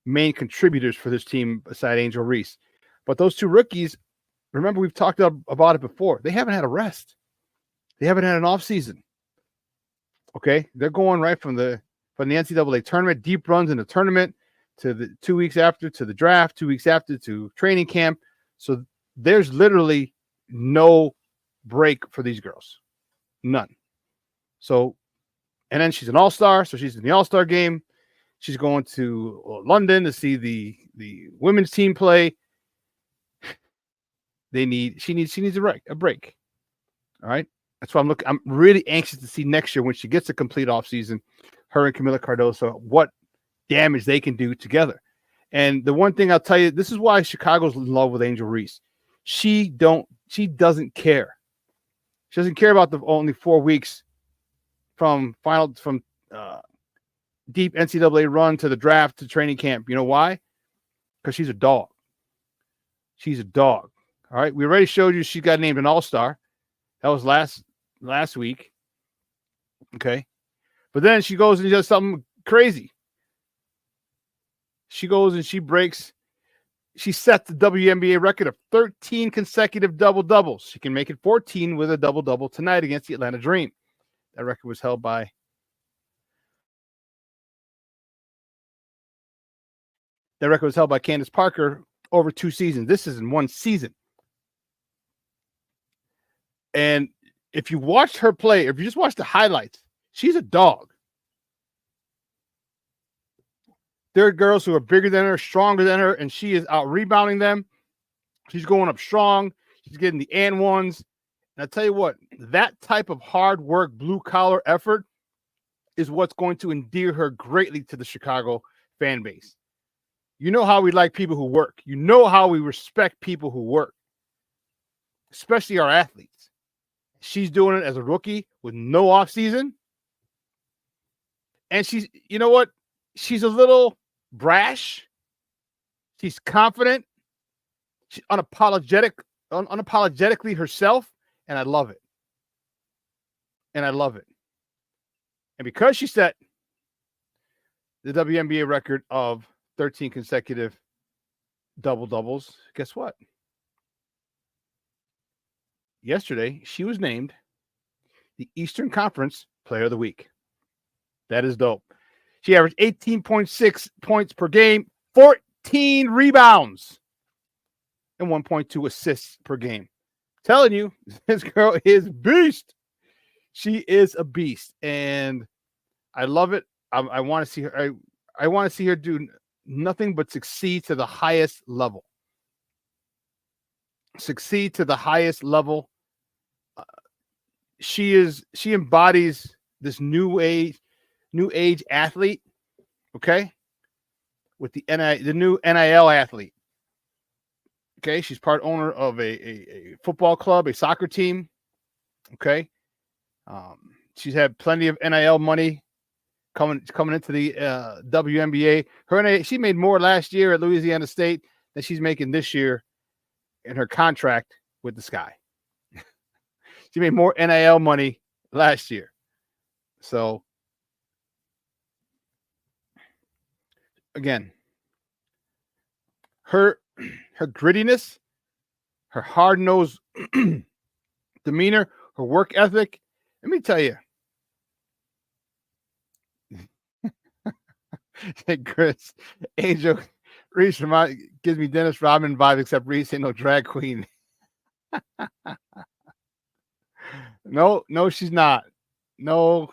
main contributors for this team beside Angel Reese. But those 2 rookies, remember, we've talked about it before. They haven't had a rest. They haven't had an off season. Okay, they're going right from the NCAA tournament, deep runs in the tournament, to the 2 weeks after to the draft, 2 weeks after to training camp. So there's literally no break for these girls, none. So, and then she's an all-star, so she's in the all-star game. She's going to London to see the women's team play. She needs a break. All right. That's why I'm really anxious to see next year, when she gets a complete offseason, her and Camila Cardoso, what damage they can do together. And the one thing I'll tell you, this is why Chicago's in love with Angel Reese. She doesn't care. She doesn't care about the only 4 weeks from deep NCAA run to the draft to training camp. You know why? Because she's a dog. She's a dog. All right. We already showed you she got named an all-star. That was last week. Okay. But then she goes and does something crazy. She goes and she set the WNBA record of 13 consecutive double-doubles. She can make it 14 with a double-double tonight against the Atlanta Dream. That record was held by Candace Parker over 2 seasons. This is in 1 season. And if you watched her play, if you just watch the highlights, she's a dog. There are girls who are bigger than her, stronger than her, and she is out rebounding them. She's going up strong. She's getting the and ones. And I tell you what, that type of hard work, blue collar effort is what's going to endear her greatly to the Chicago fan base. You know how we like people who work. You know how we respect people who work, especially our athletes. She's doing it as a rookie with no offseason. And she's, you know what? She's a little brash. She's confident. She's unapologetically herself. And I love it. And because she set the WNBA record of 13 consecutive double-doubles, guess what? Yesterday, she was named the Eastern Conference Player of the Week. That is dope. She averaged 18.6 points per game, 14 rebounds, and 1.2 assists per game. Telling you, this girl is beast. She is a beast, and I love it. I want to see her. I want to see her do nothing but succeed to the highest level. Succeed to the highest level. She embodies this new age athlete. Okay, with the new NIL athlete. Okay, she's part owner of a football club, a soccer team. Okay, she's had plenty of NIL money coming into the WNBA. She made more last year at Louisiana State than she's making this year in her contract with the Sky. She made more NIL money last year. So again, her grittiness, her hard-nosed demeanor, her work ethic. Let me tell you, Hey, Chris, Angel Reese gives me Dennis Rodman vibe, except Reese ain't no drag queen. No, she's not. No,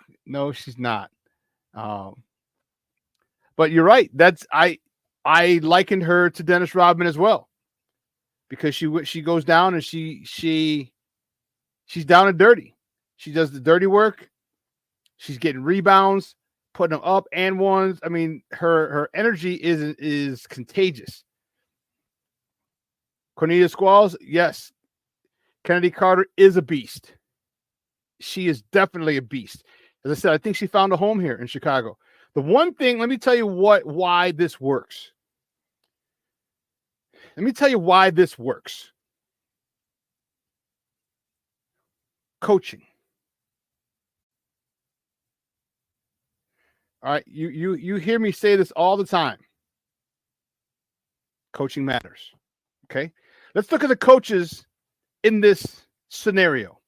she's not. But you're right. I likened her to Dennis Rodman as well, because she goes down and she's down and dirty. She does the dirty work. She's getting rebounds, putting them up and ones. I mean, her energy is contagious. Cornelia Squalls, yes. Kennedy Carter is a beast. She is definitely a beast. As I said, I think she found a home here in Chicago. The one thing, let me tell you why this works. Let me tell you why this works. Coaching. All right, you hear me say this all the time. Coaching matters. Okay? Let's look at the coaches in this scenario.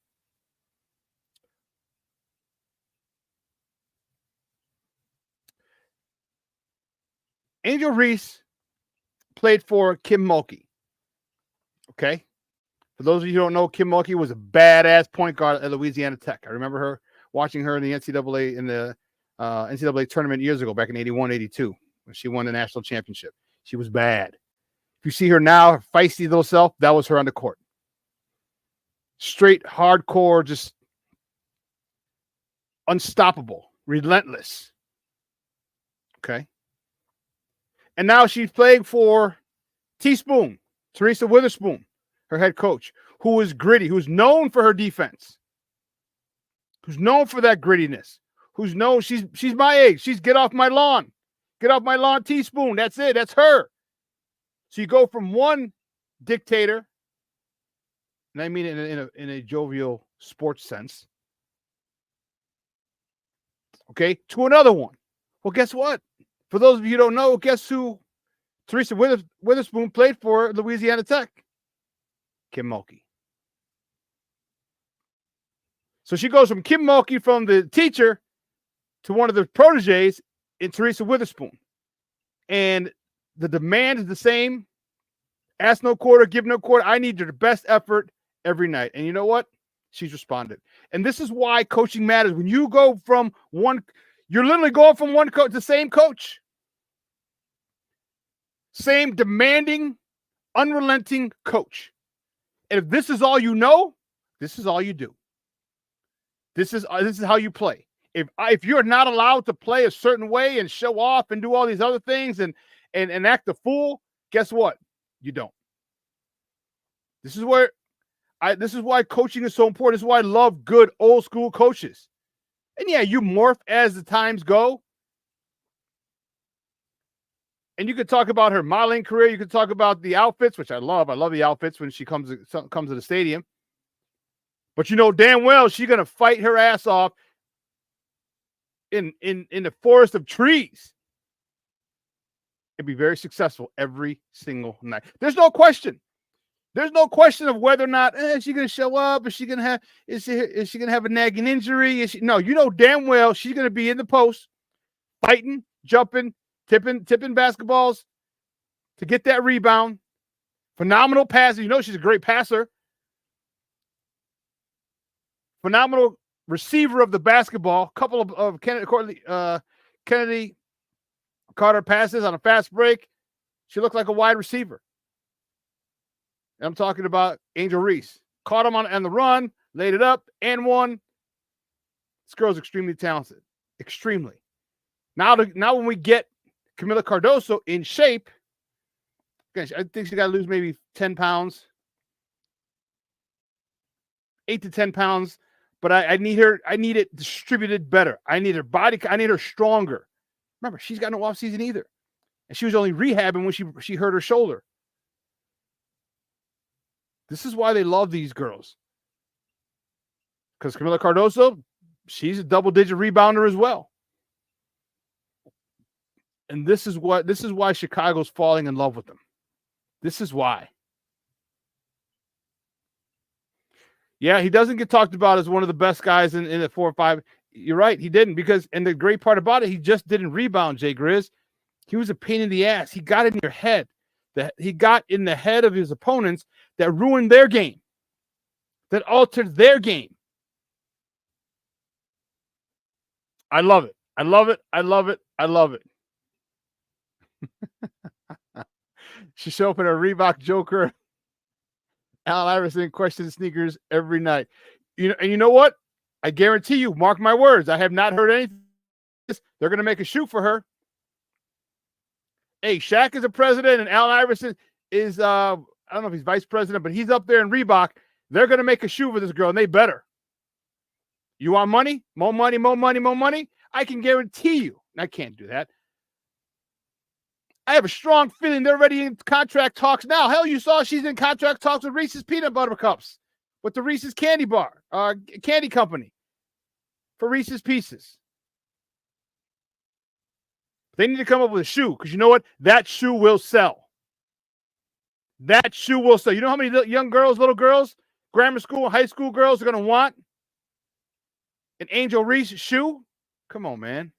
Angel Reese played for Kim Mulkey. Okay? For those of you who don't know, Kim Mulkey was a badass point guard at Louisiana Tech. I remember her watching her in the NCAA tournament years ago, back in 81, 82, when she won the national championship. She was bad. If you see her now, her feisty little self, that was her on the court. Straight, hardcore, just unstoppable, relentless. Okay? And now she's playing for Teaspoon, Teresa Witherspoon, her head coach, who is gritty, who's known for her defense, who's known for that grittiness, who's known she's my age. She's get off my lawn. Get off my lawn, Teaspoon. That's it. That's her. So you go from one dictator, and I mean it in a jovial sports sense, okay, to another one. Well, guess what? For those of you who don't know, guess who Teresa Witherspoon played for Louisiana Tech? Kim Mulkey. So she goes from Kim Mulkey, from the teacher, to one of the proteges in Teresa Witherspoon. And the demand is the same. Ask no quarter, give no quarter. I need your best effort every night. And you know what? She's responded. And this is why coaching matters. When you go from one, you're literally going from one coach to the same coach. Same demanding, unrelenting coach. And if this is all you know, this is all you do. This is how you play. If you're not allowed to play a certain way and show off and do all these other things and act the fool, guess what? You don't. This is why coaching is so important. This is why I love good old school coaches. And yeah, you morph as the times go. And you could talk about her modeling career. You could talk about the outfits, which I love. I love the outfits when she comes to the stadium. But you know damn well she's going to fight her ass off in the forest of trees and be very successful every single night. There's no question. There's no question of whether or not is she going to show up? Is she going to have a nagging injury? No, you know damn well she's going to be in the post, fighting, jumping, tipping basketballs to get that rebound. Phenomenal passer. You know she's a great passer. Phenomenal receiver of the basketball. Couple of Kennedy Carter passes on a fast break. She looked like a wide receiver. And I'm talking about Angel Reese. Caught him on the run, laid it up, and won. This girl's extremely talented. Extremely. Now when we get Camila Cardoso in shape, gosh, I think she got to lose maybe 10 pounds. 8 to 10 pounds. But I need it distributed better. I need her body. I need her stronger. Remember, she's got no offseason either. And she was only rehabbing when she hurt her shoulder. This is why they love these girls. Because Camila Cardoso, she's a double-digit rebounder as well. And this is why Chicago's falling in love with them. This is why. Yeah, he doesn't get talked about as one of the best guys in the 4 or 5. You're right, he didn't, and the great part about it, he just didn't rebound, Jay Grizz. He was a pain in the ass. He got in your head. He got in the head of his opponents that ruined their game, that altered their game. I love it. I love it. I love it. I love it. She showed up in a Reebok Joker. Allen Iverson questions sneakers every night. And you know what? I guarantee you, mark my words, I have not heard anything. They're going to make a shoe for her. Hey, Shaq is a president, and Allen Iverson is, I don't know if he's vice president, but he's up there in Reebok. They're going to make a shoe for this girl, and they better. You want money? More money, more money, more money? I can guarantee you. I can't do that. I have a strong feeling they're already in contract talks now. Hell, you saw she's in contract talks with Reese's Peanut Butter Cups, with the Reese's Candy Bar, candy company, for Reese's Pieces. They need to come up with a shoe, because you know what? That shoe will sell. That shoe will sell. You know how many young girls, little girls, grammar school, high school girls are going to want an Angel Reese shoe? Come on, man.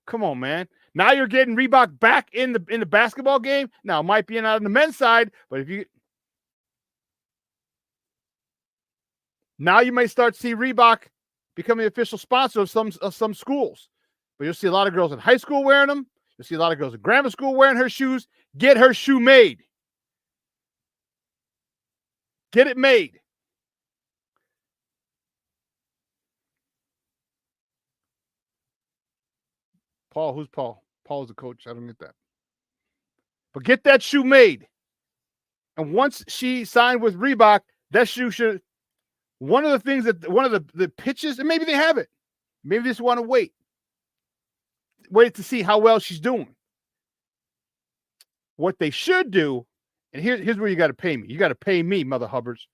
Come on, man. Now you're getting Reebok back in the basketball game. Now, it might be not on the men's side, but if you now you might start to see Reebok becoming the official sponsor of some schools. But you'll see a lot of girls in high school wearing them. You'll see a lot of girls in grammar school wearing her shoes. Get her shoe made. Get it made. Paul, who's Paul? Paul's the coach. I don't get that. But get that shoe made. And once she signed with Reebok, that shoe should, one of the things that, one of the pitches, and maybe they have it. Maybe they just want to wait to see how well she's doing. What they should do, and here's where you got to pay me. You got to pay me, Mother Hubbards.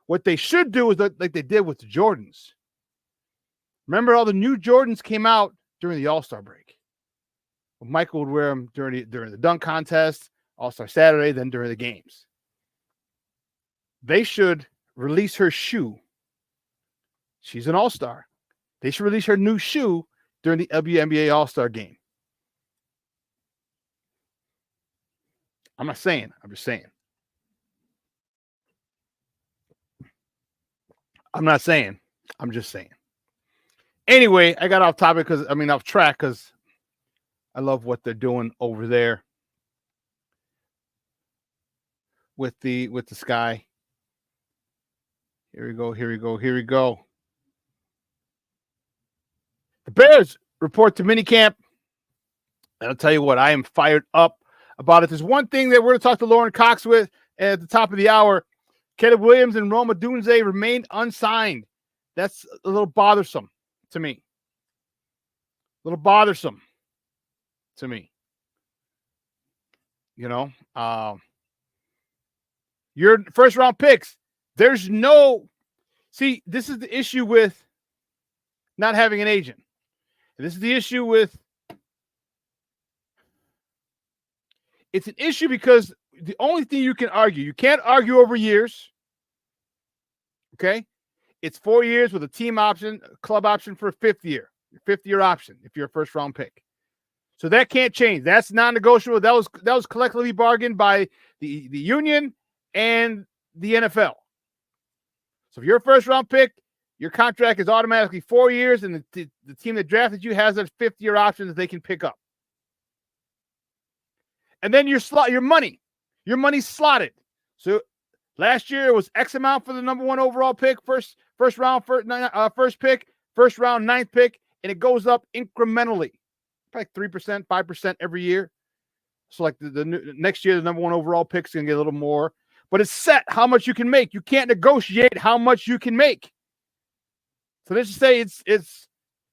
What they should do is like they did with the Jordans. Remember, all the new Jordans came out during the All-Star break. Michael would wear them during the dunk contest, All-Star Saturday, then during the games. They should release her shoe. She's an All-Star. They should release her new shoe during the WNBA All-Star game. I'm not saying. I'm just saying. I'm not saying. I'm just saying. Anyway, I got off track because I love what they're doing over there with the sky. Here we go. The Bears report to minicamp. And I'll tell you what, I am fired up about it. There's one thing that we're going to talk to Lauren Cox with at the top of the hour. Caleb Williams and Roma Dunze remained unsigned. That's a little bothersome to me. Your first round picks. This is the issue with not having an agent. This is the issue with, it's an issue because the only thing you can't argue over years. Okay. It's 4 years with a team option, a club option for a fifth year option if you're a first round pick. So that can't change. That's non-negotiable. That was collectively bargained by the union and the NFL. So if you're a first round pick, your contract is automatically 4 years, and the team that drafted you has a fifth year option that they can pick up. And then your money's slotted. So last year it was X amount for the number one overall pick, first pick, first round, ninth pick, and it goes up incrementally, like 3%, 5% every year. So like the next year, the number one overall pick's gonna get a little more, but it's set how much you can make. You can't negotiate how much you can make. So let's just say it's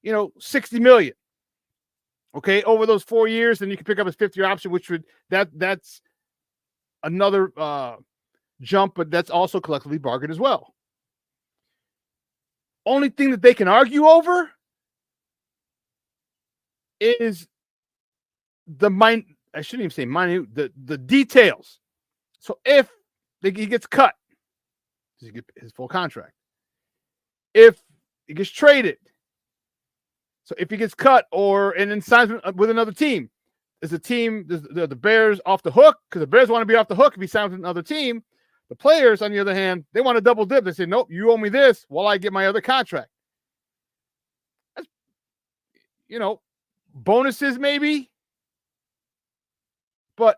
$60 million. Okay, over those 4 years, then you can pick up a fifth year option, which that's another jump, but that's also collectively bargained as well. Only thing that they can argue over is I shouldn't even say minute, the details. So if he gets cut, does he get his full contract? If he gets traded, so if he gets cut and then signs with another team, is the team, the Bears off the hook? Because the Bears want to be off the hook if he signs with another team. The players, on the other hand, they want to double dip. They say, nope, you owe me this while I get my other contract. That's, bonuses maybe. But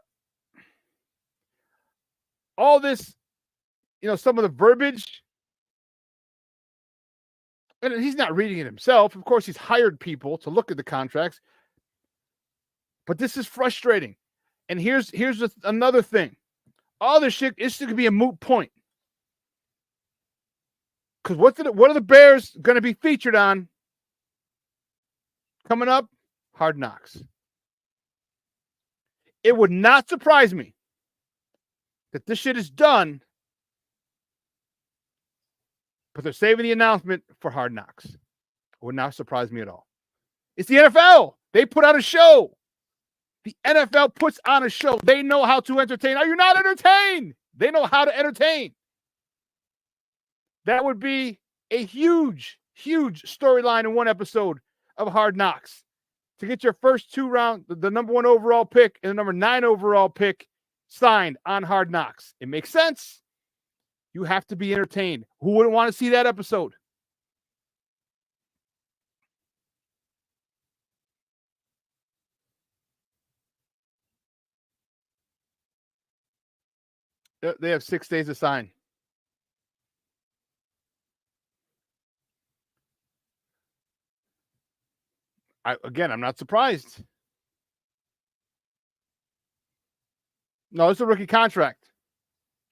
all this, some of the verbiage, and he's not reading it himself. Of course, he's hired people to look at the contracts. But this is frustrating. And here's another thing. All this shit, this could be a moot point. Because what are the Bears going to be featured on coming up? Hard Knocks. It would not surprise me that this shit is done, but they're saving the announcement for Hard Knocks. It would not surprise me at all. It's the NFL. They put on a show. The NFL puts on a show. They know how to entertain. Are you not entertained? They know how to entertain. That would be a huge, huge storyline in one episode of Hard Knocks. To get your first 2 rounds, the number 1 overall pick and the number 9 overall pick signed on Hard Knocks. It makes sense. You have to be entertained. Who wouldn't want to see that episode? They have 6 days to sign. I'm not surprised. No, it's a rookie contract.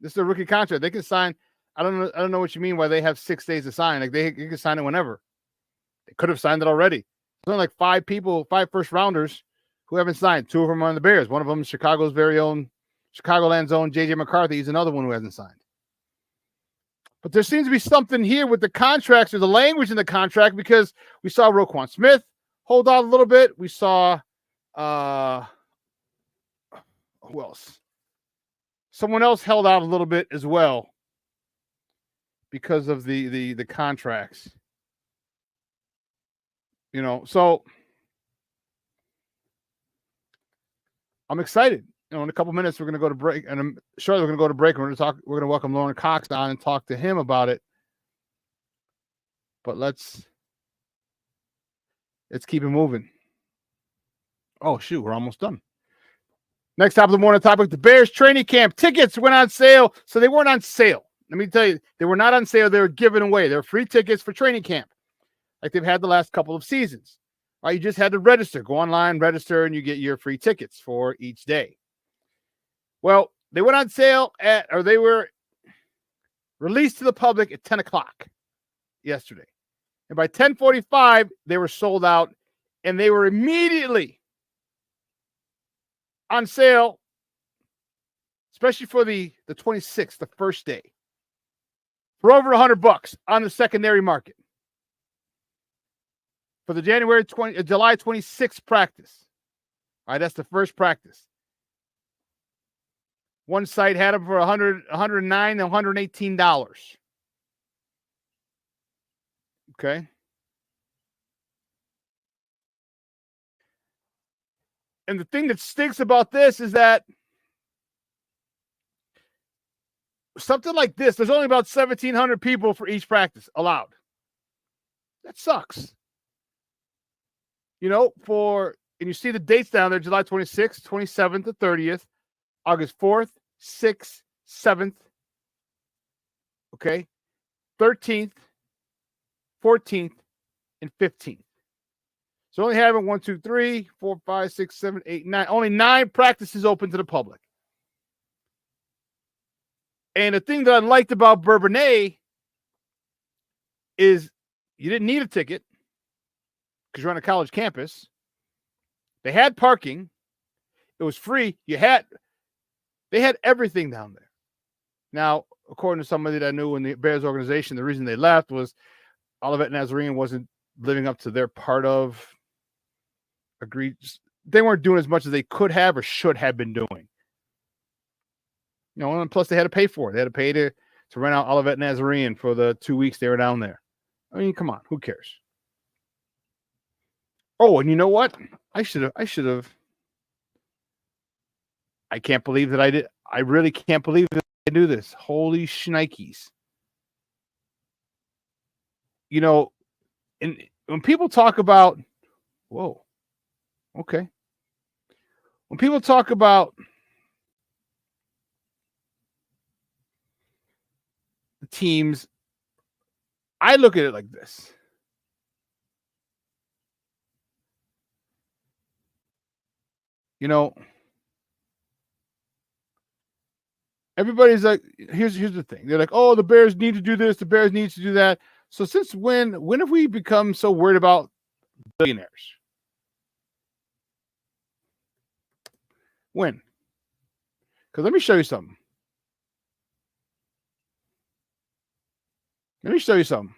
This is a rookie contract. They can sign. I don't know what you mean why they have 6 days to sign. Like they can sign it whenever. They could have signed it already. There's only like 5 first rounders who haven't signed. 2 of them are on the Bears. One of them is Chicago's very own, Chicagoland's own JJ McCarthy. He's another one who hasn't signed. But there seems to be something here with the contracts or the language in the contract, because we saw Roquan Smith hold out a little bit. We saw who else? Someone else held out a little bit as well because of the contracts. So I'm excited. In a couple minutes we're going to go to break, and I'm sure we're going to go to break. We're going to welcome Lauren Cox on and talk to him about it. But let's keep it moving. Oh shoot, we're almost done. Next top of the morning topic: the Bears training camp tickets went on sale. So they weren't on sale. Let me tell you, they were not on sale. They were given away. They were free tickets for training camp, like they've had the last couple of seasons. All right, you just had to register. Go online, register, and you get your free tickets for each day. Well, they went on sale they were released to the public at 10 o'clock yesterday. And by 10:45, they were sold out, and they were immediately on sale, especially for the 26th, the first day, for over $100 on the secondary market for the July 26th practice. All right, that's the first practice. One site had them for $109 and $118. Okay. And the thing that stinks about this is that something like this, there's only about 1,700 people for each practice allowed. That sucks. And you see the dates down there: July 26th, 27th to 30th, August 4th, 6th, 7th, okay, 13th, 14th, and 15th. So only having 1, 2, 3, 4, 5, 6, 7, 8, 9. Only 9 practices open to the public. And the thing that I liked about Bourbonnais is you didn't need a ticket because you're on a college campus. They had parking. It was free. They had everything down there. Now, according to somebody that I knew in the Bears organization, the reason they left was Olivet Nazarene wasn't living up to their part of agreed. They weren't doing as much as they could have or should have been doing. And plus they had to pay for it. They had to pay to rent out Olivet Nazarene for the 2 weeks they were down there. I mean, come on, who cares? Oh, and you know what? I should have I can't believe that I did. I really can't believe that I do this. Holy shnikes. You know, and when people talk about, whoa, okay. When people talk about the teams, I look at it like this. You know, everybody's like, here's the thing. They're like, oh, the Bears need to do this. The Bears need to do that. So since when have we become so worried about billionaires? When? Because let me show you something. Let me show you something.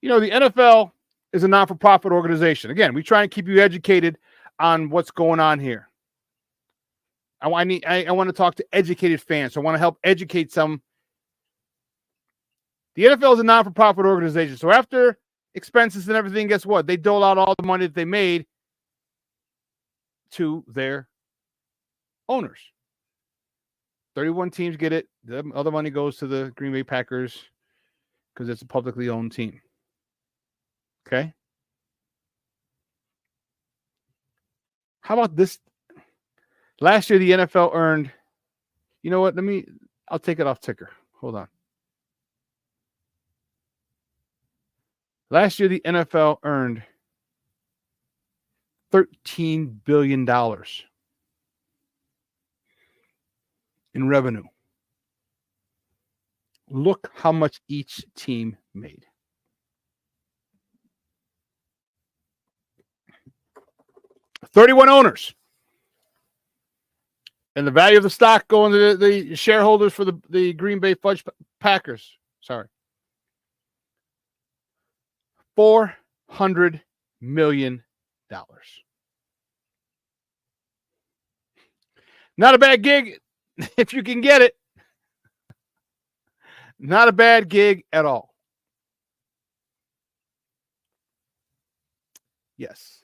You know, the NFL is a not-for-profit organization. Again, we try and keep you educated on what's going on here. I want to talk to educated fans. So I want to help educate some. The NFL is a non-for-profit organization. So after expenses and everything, guess what? They dole out all the money that they made to their owners. 31 teams get it. The other money goes to the Green Bay Packers because it's a publicly owned team. Okay? How about this? Last year, the NFL earned, you know what? I'll take it off ticker. Hold on. Last year, the NFL earned $13 billion in revenue. Look how much each team made. $31 owners. And the value of the stock going to the shareholders for the Green Bay Fudge Packers. Sorry. $400 million. Not a bad gig if you can get it. Not a bad gig at all. Yes.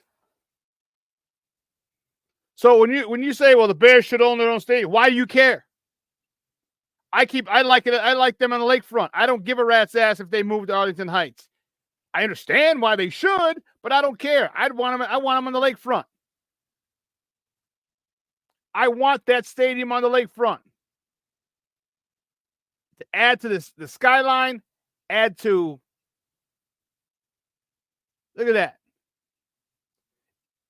So when you say, well, the Bears should own their own stadium, why do you care? I like them on the lakefront. I don't give a rat's ass if they move to Arlington Heights. I understand why they should, but I don't care. I want them on the lakefront. I want that stadium on the lakefront. To add to the skyline, add to, look at that.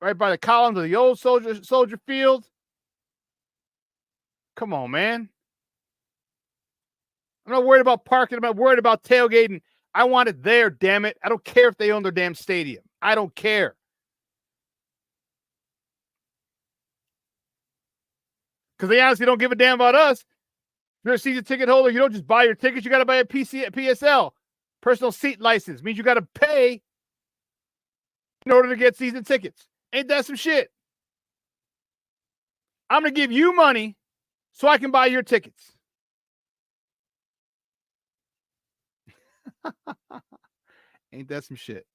Right by the columns of the old Soldier Field. Come on, man. I'm not worried about parking. I'm not worried about tailgating. I want it there, damn it. I don't care if they own their damn stadium. I don't care. Because they honestly don't give a damn about us. If you're a season ticket holder, you don't just buy your tickets. You got to buy a PSL, personal seat license. Means you got to pay in order to get season tickets. Ain't that some shit? I'm going to give you money so I can buy your tickets. Ain't that some shit?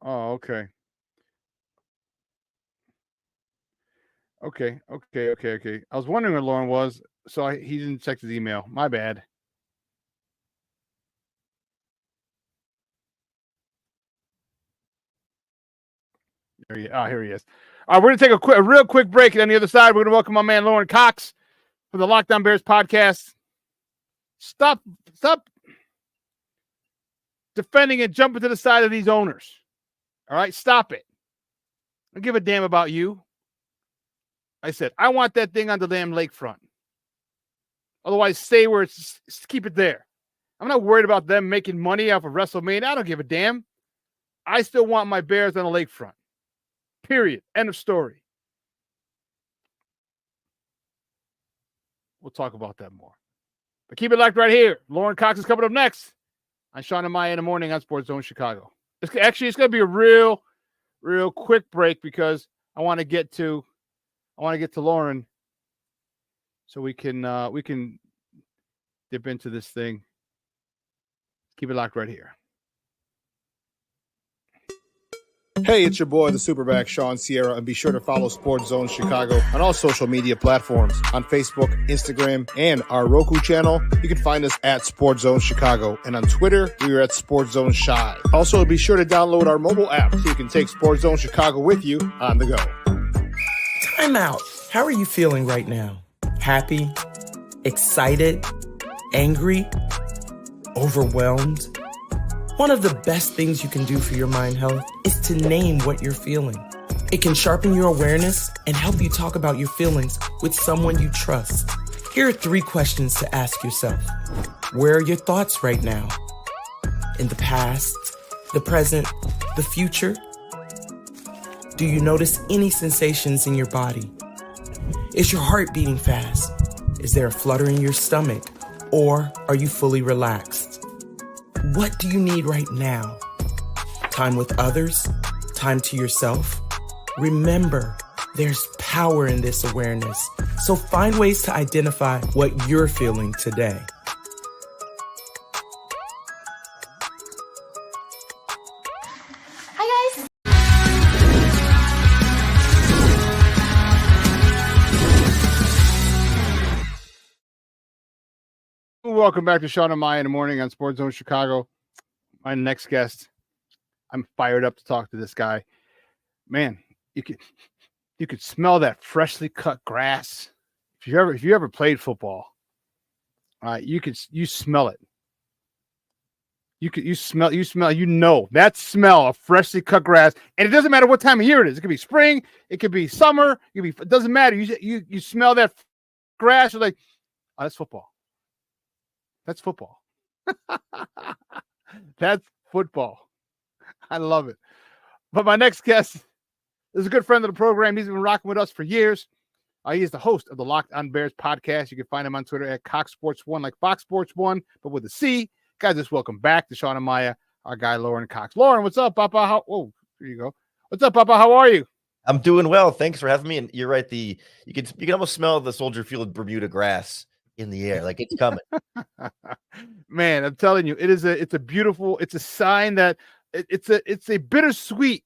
Oh, okay. Okay. I was wondering where Lauren was, so he didn't check his email. My bad. Here he is. All right, we're going to take a real quick break, and on the other side, we're going to welcome my man Lauren Cox for the Lockdown Bears podcast. Stop defending and jumping to the side of these owners. All right, stop it. I don't give a damn about you. I said, I want that thing on the damn lakefront. Otherwise, stay where it's, keep it there. I'm not worried about them making money off of WrestleMania. I don't give a damn. I still want my Bears on the lakefront. Period. End of story. We'll talk about that more. But keep it locked right here. Lauren Cox is coming up next on Shawn and Maya in the morning on Sports Zone Chicago. It's going to be a real real quick break because I want to get to Lauren so we can dip into this thing. Keep it locked right here. Hey, it's your boy, the SuperBack, Shawn Sierra, and be sure to follow Sports Zone Chicago on all social media platforms, on Facebook, Instagram, and our Roku channel. You can find us at Sports Zone Chicago, and on Twitter, we are at Sports Zone Shy. Also, be sure to download our mobile app so you can take Sports Zone Chicago with you on the go. Time out. How are you feeling right now? Happy? Excited? Angry? Overwhelmed? One of the best things you can do for your mind health is to name what you're feeling. It can sharpen your awareness and help you talk about your feelings with someone you trust. Here are 3 questions to ask yourself. Where are your thoughts right now? In the past, the present, the future? Do you notice any sensations in your body? Is your heart beating fast? Is there a flutter in your stomach? Or are you fully relaxed? What do you need right now? Time with others? Time to yourself? Remember, there's power in this awareness. So find ways to identify what you're feeling today. Hi, guys. Welcome back to Shawn and Maya in the morning on Sports Zone Chicago. My next guest, I'm fired up to talk to this guy. Man, you could smell that freshly cut grass. If you ever played football, you smell it. You smell that smell of freshly cut grass, and it doesn't matter what time of year it is. It could be spring, it could be summer, it doesn't matter. You smell that grass, you're like, oh, that's football. That's football. That's football. I love it. But my next guest is a good friend of the program. He's been rocking with us for years. He is the host of the Locked On Bears podcast. You can find him on Twitter at CoxSports1, like Fox Sports 1, but with a C. Guys, just welcome back to Shawn and Maya, our guy Lauren Cox. Lauren, what's up, Papa? There you go. What's up, Papa? How are you? I'm doing well. Thanks for having me. And you're right. You can almost smell the Soldier Field Bermuda grass in the air, like it's coming. Man, I'm telling you, it's a beautiful, it's a sign that it's a bittersweet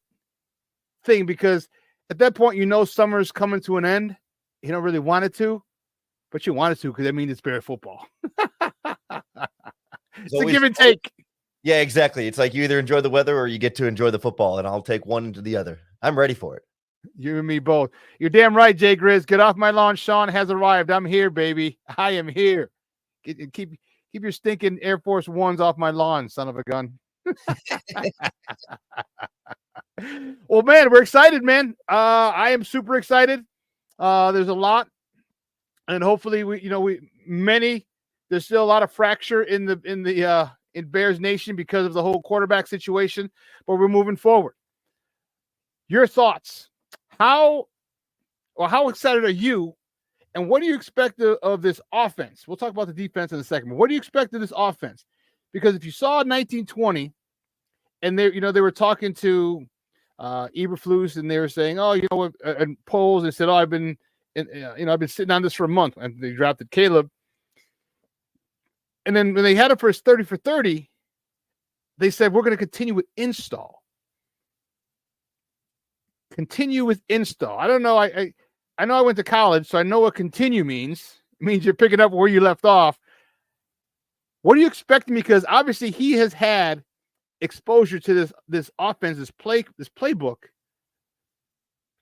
thing, because at that point, summer's coming to an end. You don't really want it to, but you want it to, because I mean, it's Bear football. It's a give and take. Yeah, exactly. It's like you either enjoy the weather or you get to enjoy the football, and I'll take one into the other. I'm ready for it. You and me both. You're damn right, Jay Grizz. Get off my lawn. Shawn has arrived. I'm here, baby. I am here. Keep your stinking Air Force Ones off my lawn, son of a gun. Well, man, we're excited, man. I am super excited. There's a lot, and hopefully there's still a lot of fracture in Bears Nation because of the whole quarterback situation, but we're moving forward. Your thoughts? How excited are you, and what do you expect of this offense? We'll talk about the defense in a second, but what do you expect of this offense? Because if you saw 1920, and they were talking to Eberflus, and they were saying, and polls, they said, I've been sitting on this for a month, and they drafted Caleb. And then when they had him for his 30 for 30, they said, we're going to continue with install. Continue with install. I don't know. I know I went to college, so I know what continue means. It means you're picking up where you left off. What are you expecting? Because obviously he has had exposure to this offense, this playbook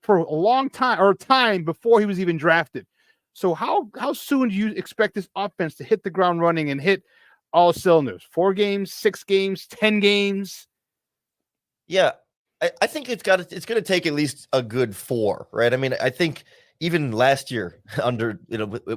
for a long time, or time before he was even drafted. So how soon do you expect this offense to hit the ground running and hit all cylinders? 4 games, 6 games, 10 games? Yeah. I think it's going to take at least a good 4, right? I mean, I think even last year, under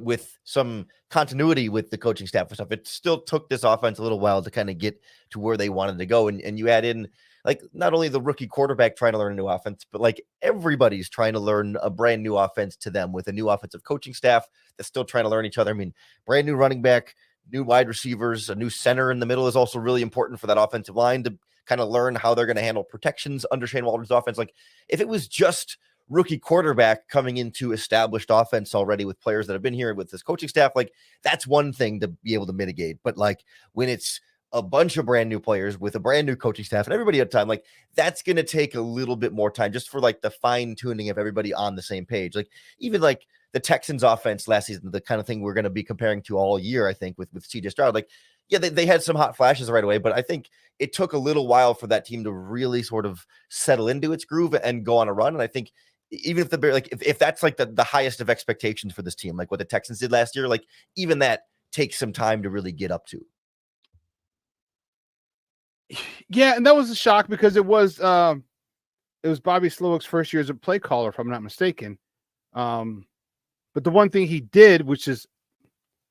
with some continuity with the coaching staff and stuff, it still took this offense a little while to kind of get to where they wanted to go. And you add in, like, not only the rookie quarterback trying to learn a new offense, but like everybody's trying to learn a brand new offense to them, with a new offensive coaching staff that's still trying to learn each other. I mean, brand new running back, new wide receivers, a new center in the middle is also really important for that offensive line to kind of learn how they're going to handle protections under Shane Waldron's offense. Like if it was just rookie quarterback coming into established offense already with players that have been here with this coaching staff, like that's one thing to be able to mitigate. But like when it's a bunch of brand new players with a brand new coaching staff and everybody at time, like that's going to take a little bit more time just for like the fine tuning of everybody on the same page. Like even like the Texans offense last season, the kind of thing we're going to be comparing to all year, I think with CJ Stroud, like, yeah, they had some hot flashes right away, but I think it took a little while for that team to really sort of settle into its groove and go on a run. And I think even if the Bears, like if that's like the highest of expectations for this team, like what the Texans did last year, like even that takes some time to really get up to. Yeah, and that was a shock because it was Bobby Slowick's first year as a play caller, if I'm not mistaken. But the one thing he did, which is,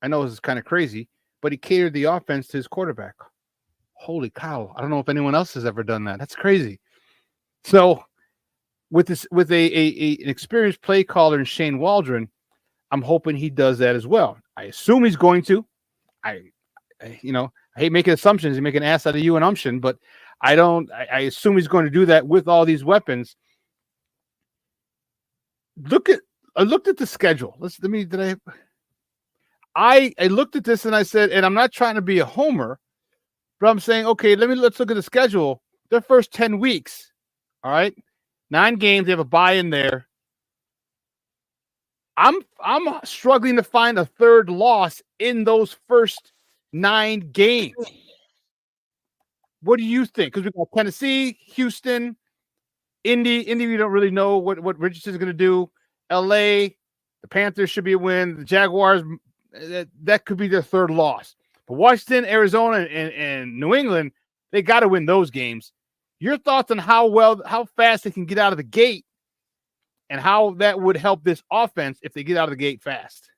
I know this is kind of crazy, but he catered the offense to his quarterback. Holy cow! I don't know if anyone else has ever done that. That's crazy. So, with an experienced play caller in Shane Waldron, I'm hoping he does that as well. I assume he's going to. I hate making assumptions and make an ass out of you and Umption, but I assume he's going to do that with all these weapons. I looked at the schedule. I looked at this and I said, and I'm not trying to be a homer, but I'm saying, okay, let's look at the schedule. Their first 10 weeks. All right. 9 games. They have a bye in there. I'm struggling to find a third loss in those first 9 games. What do you think? Because we got Tennessee, Houston, Indy. We don't really know what Richardson's going to do. LA, the Panthers should be a win. The Jaguars, that could be their third loss. But Washington, Arizona, and New England, they got to win those games. Your thoughts on how fast they can get out of the gate and how that would help this offense if they get out of the gate fast?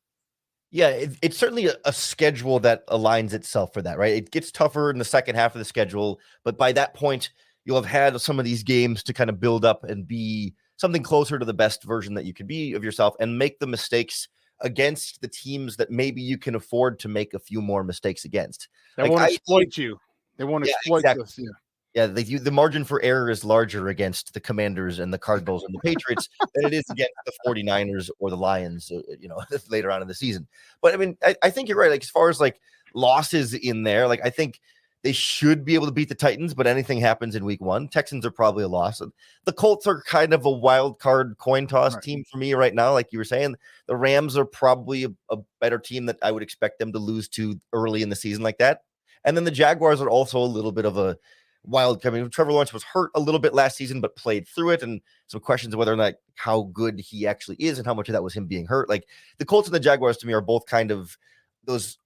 Yeah, it's certainly a schedule that aligns itself for that, right? It gets tougher in the second half of the schedule, but by that point, you'll have had some of these games to kind of build up and be something closer to the best version that you could be of yourself and make the mistakes against the teams that maybe you can afford to make a few more mistakes against. They won't exploit you. They won't exploit us. Yeah. Yeah, the margin for error is larger against the Commanders and the Cardinals and the Patriots than it is against the 49ers or the Lions, later on in the season. But I mean, I think you're right. Like as far as like losses in there, like I think they should be able to beat the Titans, but anything happens in week 1. Texans are probably a loss. The Colts are kind of a wild card coin toss team for me right now. Like you were saying, the Rams are probably a better team that I would expect them to lose to early in the season like that. And then the Jaguars are also a little bit of a wild. I mean, Trevor Lawrence was hurt a little bit last season, but played through it. And some questions of whether or not how good he actually is and how much of that was him being hurt. Like the Colts and the Jaguars to me are both kind of those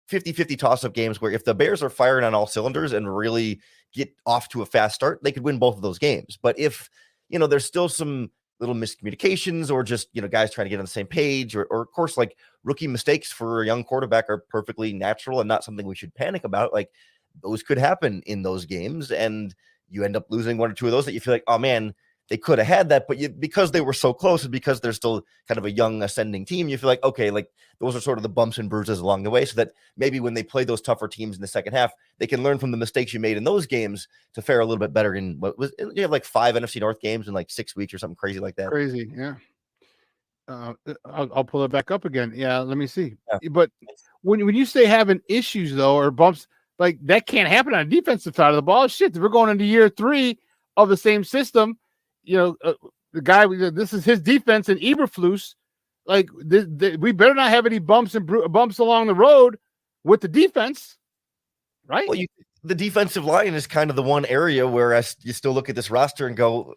50-50 toss-up games where if the Bears are firing on all cylinders and really get off to a fast start, they could win both of those games. But if, there's still some little miscommunications or just, guys trying to get on the same page or of course, like rookie mistakes for a young quarterback are perfectly natural and not something we should panic about. Like those could happen in those games and you end up losing 1 or 2 of those that you feel like, oh man, they could have had that, but because they were so close and because they're still kind of a young ascending team, you feel like, okay, like those are sort of the bumps and bruises along the way so that maybe when they play those tougher teams in the second half, they can learn from the mistakes you made in those games to fare a little bit better in you have like 5 NFC North games in like 6 weeks or something crazy like that. Crazy. Yeah. I'll pull it back up again. Yeah. Let me see. Yeah. But when you say having issues though, or bumps, like that can't happen on the defensive side of the ball. Shit, we're going into year 3 of the same system. The guy, this is his defense and Eberflus. Like we better not have any bumps along the road with the defense, right? Well, the defensive line is kind of the one area where you still look at this roster and go,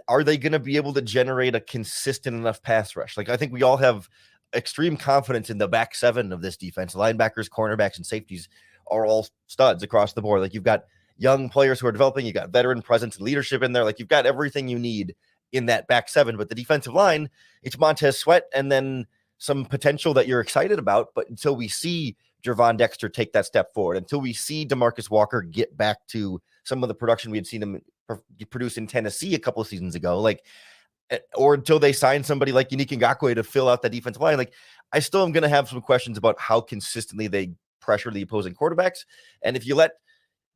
are they going to be able to generate a consistent enough pass rush? Like I think we all have extreme confidence in the back 7 of this defense. Linebackers, cornerbacks, and safeties are all studs across the board. Like you've got young players who are developing, you got veteran presence and leadership in there. Like you've got everything you need in that back 7, but the defensive line, it's Montez Sweat and then some potential that you're excited about. But until we see Gervon Dexter take that step forward, until we see DeMarcus Walker get back to some of the production we had seen him produce in Tennessee a couple of seasons ago, like, or until they sign somebody like Yannick Ngakoue to fill out that defensive line, like I still am going to have some questions about how consistently they pressure the opposing quarterbacks. And if you let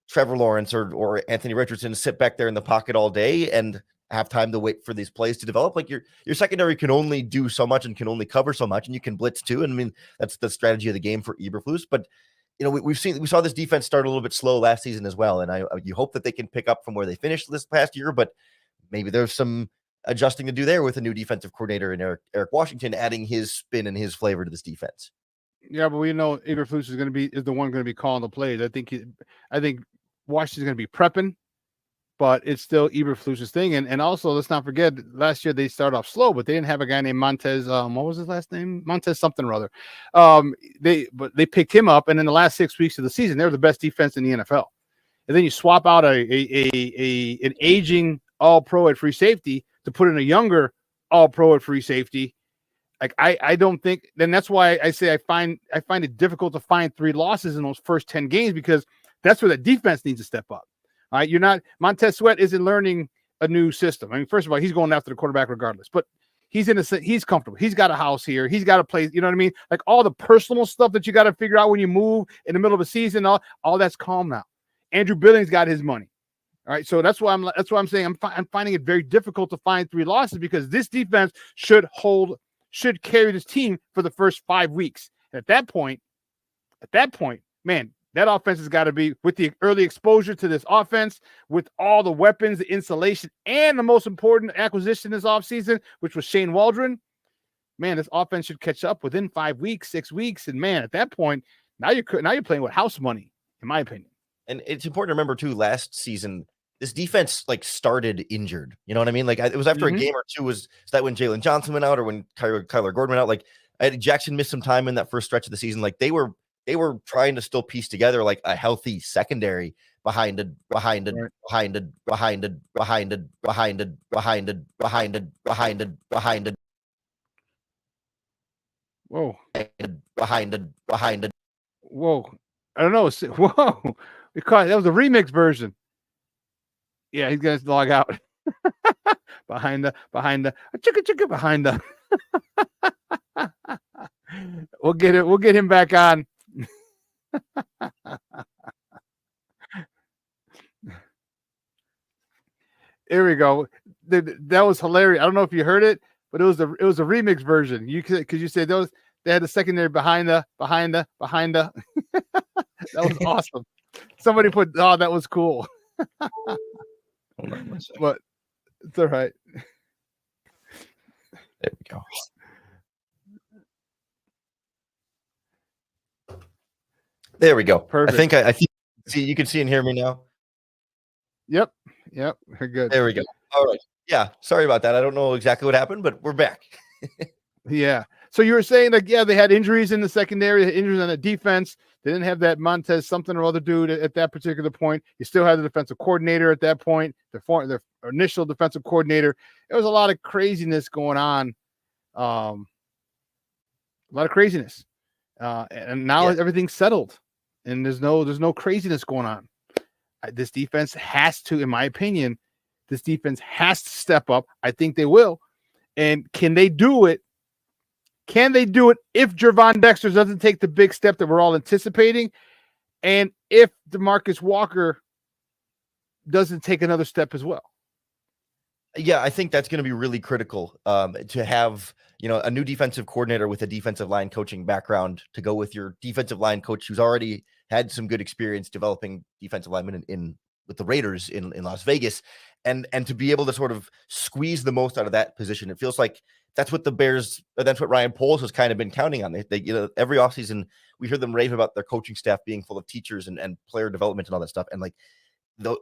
Trevor Lawrence or Anthony Richardson sit back there in the pocket all day and have time to wait for these plays to develop. Like your secondary can only do so much and can only cover so much, and you can blitz too. And I mean, that's the strategy of the game for Eberflus. But we saw this defense start a little bit slow last season as well. And you hope that they can pick up from where they finished this past year, but maybe there's some adjusting to do there with a new defensive coordinator and Eric Washington adding his spin and his flavor to this defense. Yeah, but we know Eberflus is the one going to be calling the plays. I think Washington's going to be prepping, but it's still Eberflus's thing. And also, let's not forget, last year they started off slow, but they didn't have a guy named Montez. What was his last name? Montez something or other. They picked him up, and in the last 6 weeks of the season, they're the best defense in the NFL. And then you swap out an aging All-Pro at free safety to put in a younger All-Pro at free safety. Like I don't think. Then that's why I say I find it difficult to find 3 losses in those first 10 games, because that's where the defense needs to step up. All right, you're not Montez Sweat isn't learning a new system. I mean, first of all, he's going after the quarterback regardless, but he's comfortable. He's got a house here. He's got a place. You know what I mean? Like all the personal stuff that you got to figure out when you move in the middle of a season, all that's calm now. Andrew Billings got his money. All right, so that's why I'm saying I'm finding it very difficult to find 3 losses, because this defense should carry this team for the first 5 weeks. And at that point, man, that offense has got to be, with the early exposure to this offense, with all the weapons, the insulation, and the most important acquisition this offseason, which was Shane Waldron. Man, this offense should catch up within 5 weeks, 6 weeks. And man, at that point, now you're playing with house money, in my opinion. And it's important to remember too, last season, this defense started injured. You know what I mean? Like it was after a game or two. Is that when Jalen Johnson went out, or when Kyler Gordon went out? Like Jackson missed some time in that first stretch of the season. Like they were trying to still piece together like a healthy secondary behind it. Whoa. Behind it. Whoa. I don't know. Whoa. That was a remix version. Yeah, he's gonna log out. behind the chicka behind the. We'll get him back on. Here we go. That was hilarious. I don't know if you heard it, but it was a remix version. Because you said they had the secondary behind the. That was awesome. Somebody put, that was cool. Hold on one second. But it's all right. There we go. There we go. Perfect. I think you can see and hear me now. Yep. We're good. There we go. All right. Yeah. Sorry about that. I don't know exactly what happened, but we're back. Yeah. So you were saying they had injuries in the secondary, injuries on the defense. They didn't have that Montez something or other dude at that particular point. You still had the defensive coordinator at that point, their initial defensive coordinator. There was a lot of craziness going on. A lot of craziness. And now everything's settled, and there's no craziness going on. This defense has to, in my opinion, step up. I think they will. And can they do it? Can they do it if Gervon doesn't take the big step that we're all anticipating? And if DeMarcus Walker doesn't take another step as well? Yeah, I think that's going to be really critical to have, a new defensive coordinator with a defensive line coaching background to go with your defensive line coach who's already had some good experience developing defensive linemen with the Raiders in Las Vegas, and to be able to sort of squeeze the most out of that position. It feels like that's what that's what Ryan Poles has kind of been counting on. They every offseason we hear them rave about their coaching staff being full of teachers and player development and all that stuff. And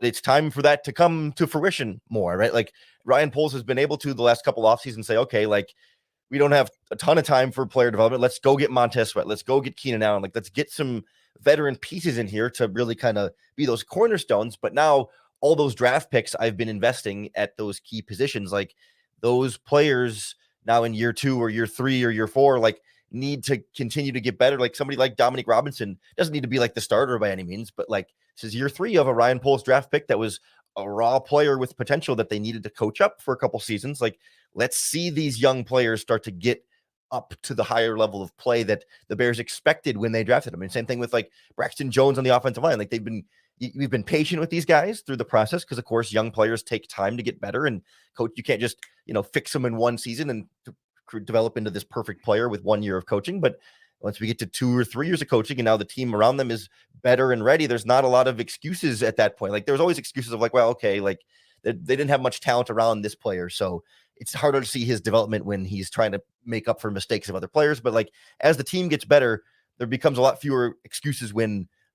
it's time for that to come to fruition more, right? Like Ryan Poles has been able to the last couple off seasons say, okay, we don't have a ton of time for player development. Let's go get Montez Sweat. Let's go get Keenan Allen. Let's get some veteran pieces in here to really kind of be those cornerstones. But now all those draft picks I've been investing at those key positions, those players now in year 2 or year 3 or year 4, need to continue to get better. Like somebody like Dominic Robinson doesn't need to be the starter by any means, but this is year 3 of a Ryan Poles draft pick that was a raw player with potential that they needed to coach up for a couple seasons. Let's see these young players start to get up to the higher level of play that the Bears expected when they drafted him. And same thing with Braxton Jones on the offensive line. They've been we've been patient with these guys through the process because, of course, young players take time to get better. And coach, you can't just fix them in one season and develop into this perfect player with 1 year of coaching. But once we get to 2 or 3 years of coaching and now the team around them is better and ready, there's not a lot of excuses at that point. Like, there's always excuses of like, well, okay, like they didn't have much talent around this player, so it's harder to see his development when he's trying to make up for mistakes of other players. But like, as the team gets better, there becomes a lot fewer excuses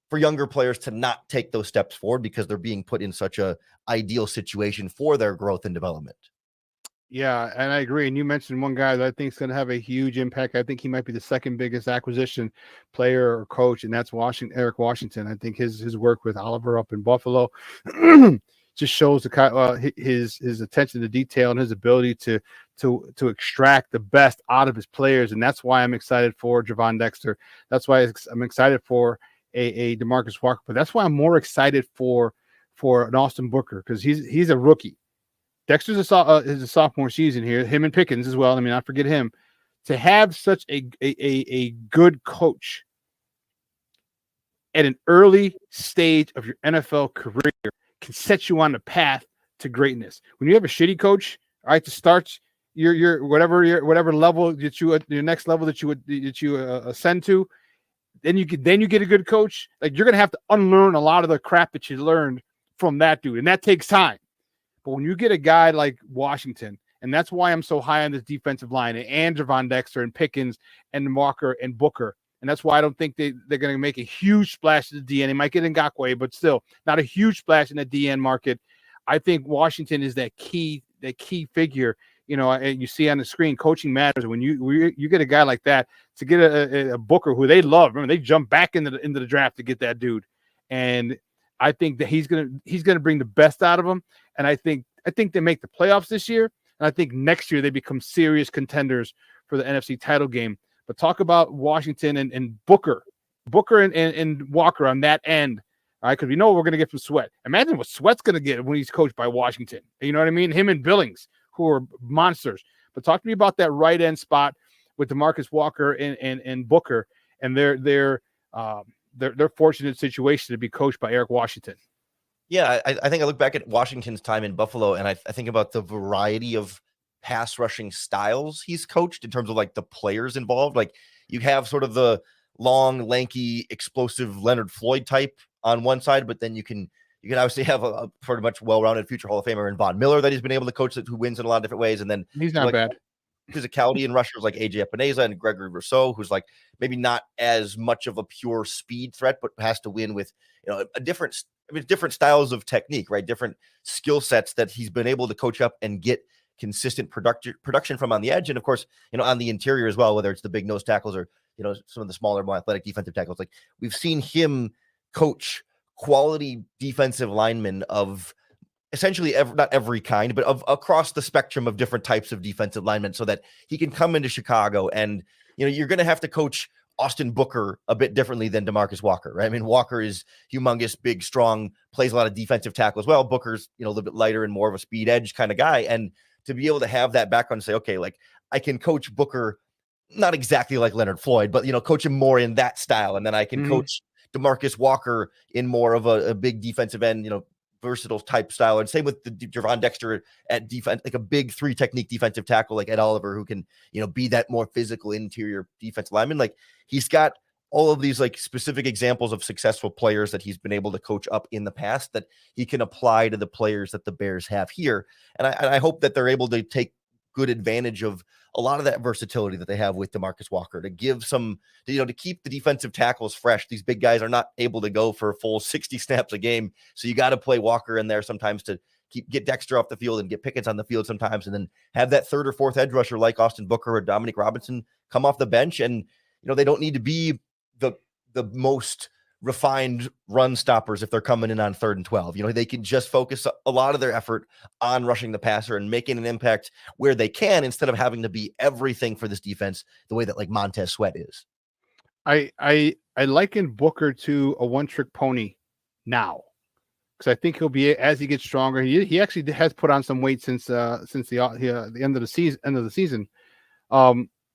for younger players to not take those steps forward because they're being put in such a ideal situation for their growth and development. Yeah, and I agree. And you mentioned one guy that I think is going to have a huge impact. I think he might be the second biggest acquisition player or coach, and that's Eric Washington. I think his work with Oliver up in Buffalo just shows his attention to detail and his ability to extract the best out of his players. And that's why I'm excited for Gervon Dexter. That's why I'm excited for a DeMarcus Walker. But that's why I'm more excited for an Austin Booker, because he's a rookie. Dexter's is a sophomore season here, him and Pickens as well. I mean, not forget him. To have such a good coach at an early stage of your NFL career can set you on the path to greatness. When you have a shitty coach, all right, to start your whatever level that your next level that you ascend to, then you get a good coach. Like, you're gonna have to unlearn a lot of the crap that you learned from that dude, and that takes time. But when you get a guy like Washington, and that's why I'm so high on this defensive line, and Gervon Dexter and Pickens and Walker and Booker, and that's why I don't think they're going to make a huge splash to the DN. They might get Ngakoue, but still not a huge splash in the DN market. I think Washington is that key figure. And you see on the screen, coaching matters. When you get a guy like that, to get a Booker who they love, remember they jumped back into the draft to get that dude, and I think that he's gonna bring the best out of them. And I think they make the playoffs this year, and I think next year they become serious contenders for the NFC title game. But talk about Washington and Booker and Walker on that end, all right? Because we know what we're going to get from Sweat. Imagine what Sweat's going to get when he's coached by Washington. You know what I mean? Him and Billings, who are monsters. But talk to me about that right end spot with DeMarcus Walker and Booker, and their fortunate situation to be coached by Eric Washington. Yeah, I think I look back at Washington's time in Buffalo, and I think about the variety of pass rushing styles he's coached in terms of like the players involved. Like, you have sort of the long, lanky, explosive Leonard Floyd type on one side, but then you can obviously have a pretty much well-rounded future Hall of Famer in Von Miller that he's been able to coach, who wins in a lot of different ways. And then he's not bad. Physicality in rushers like AJ Epineza and Gregory Rousseau, who's like maybe not as much of a pure speed threat, but has to win with different styles of technique, right? Different skill sets that he's been able to coach up and get consistent production from on the edge. And of course, on the interior as well, whether it's the big nose tackles or, some of the smaller, more athletic defensive tackles. Like, we've seen him coach quality defensive linemen of essentially not every kind, but of across the spectrum of different types of defensive linemen, so that he can come into Chicago and, you're going to have to coach Austin Booker a bit differently than DeMarcus Walker, right? I mean, Walker is humongous, big, strong, plays a lot of defensive tackle as well. Booker's, a little bit lighter and more of a speed edge kind of guy. And to be able to have that background and say, okay, like, I can coach Booker, not exactly like Leonard Floyd, but, coach him more in that style. And then I can coach DeMarcus Walker in more of a big defensive end, versatile type style. And same with the Gervon Dexter at defense, like a big 3 technique defensive tackle like Ed Oliver, who can, be that more physical interior defensive lineman. Like, he's got all of these like specific examples of successful players that he's been able to coach up in the past that he can apply to the players that the Bears have here. And I hope that they're able to take good advantage of a lot of that versatility that they have with DeMarcus Walker, to give some, to keep the defensive tackles fresh. These big guys are not able to go for a full 60 snaps a game. So you got to play Walker in there sometimes to get Dexter off the field and get Pickens on the field sometimes. And then have that third or fourth edge rusher like Austin Booker or Dominic Robinson come off the bench. And, they don't need to be the most refined run stoppers if they're coming in on 3rd and 12. They can just focus a lot of their effort on rushing the passer and making an impact where they can, instead of having to be everything for this defense the way that like Montez Sweat is. I liken Booker to a one-trick pony now, because I think he'll be, as he gets stronger. He actually has put on some weight since the end of the season.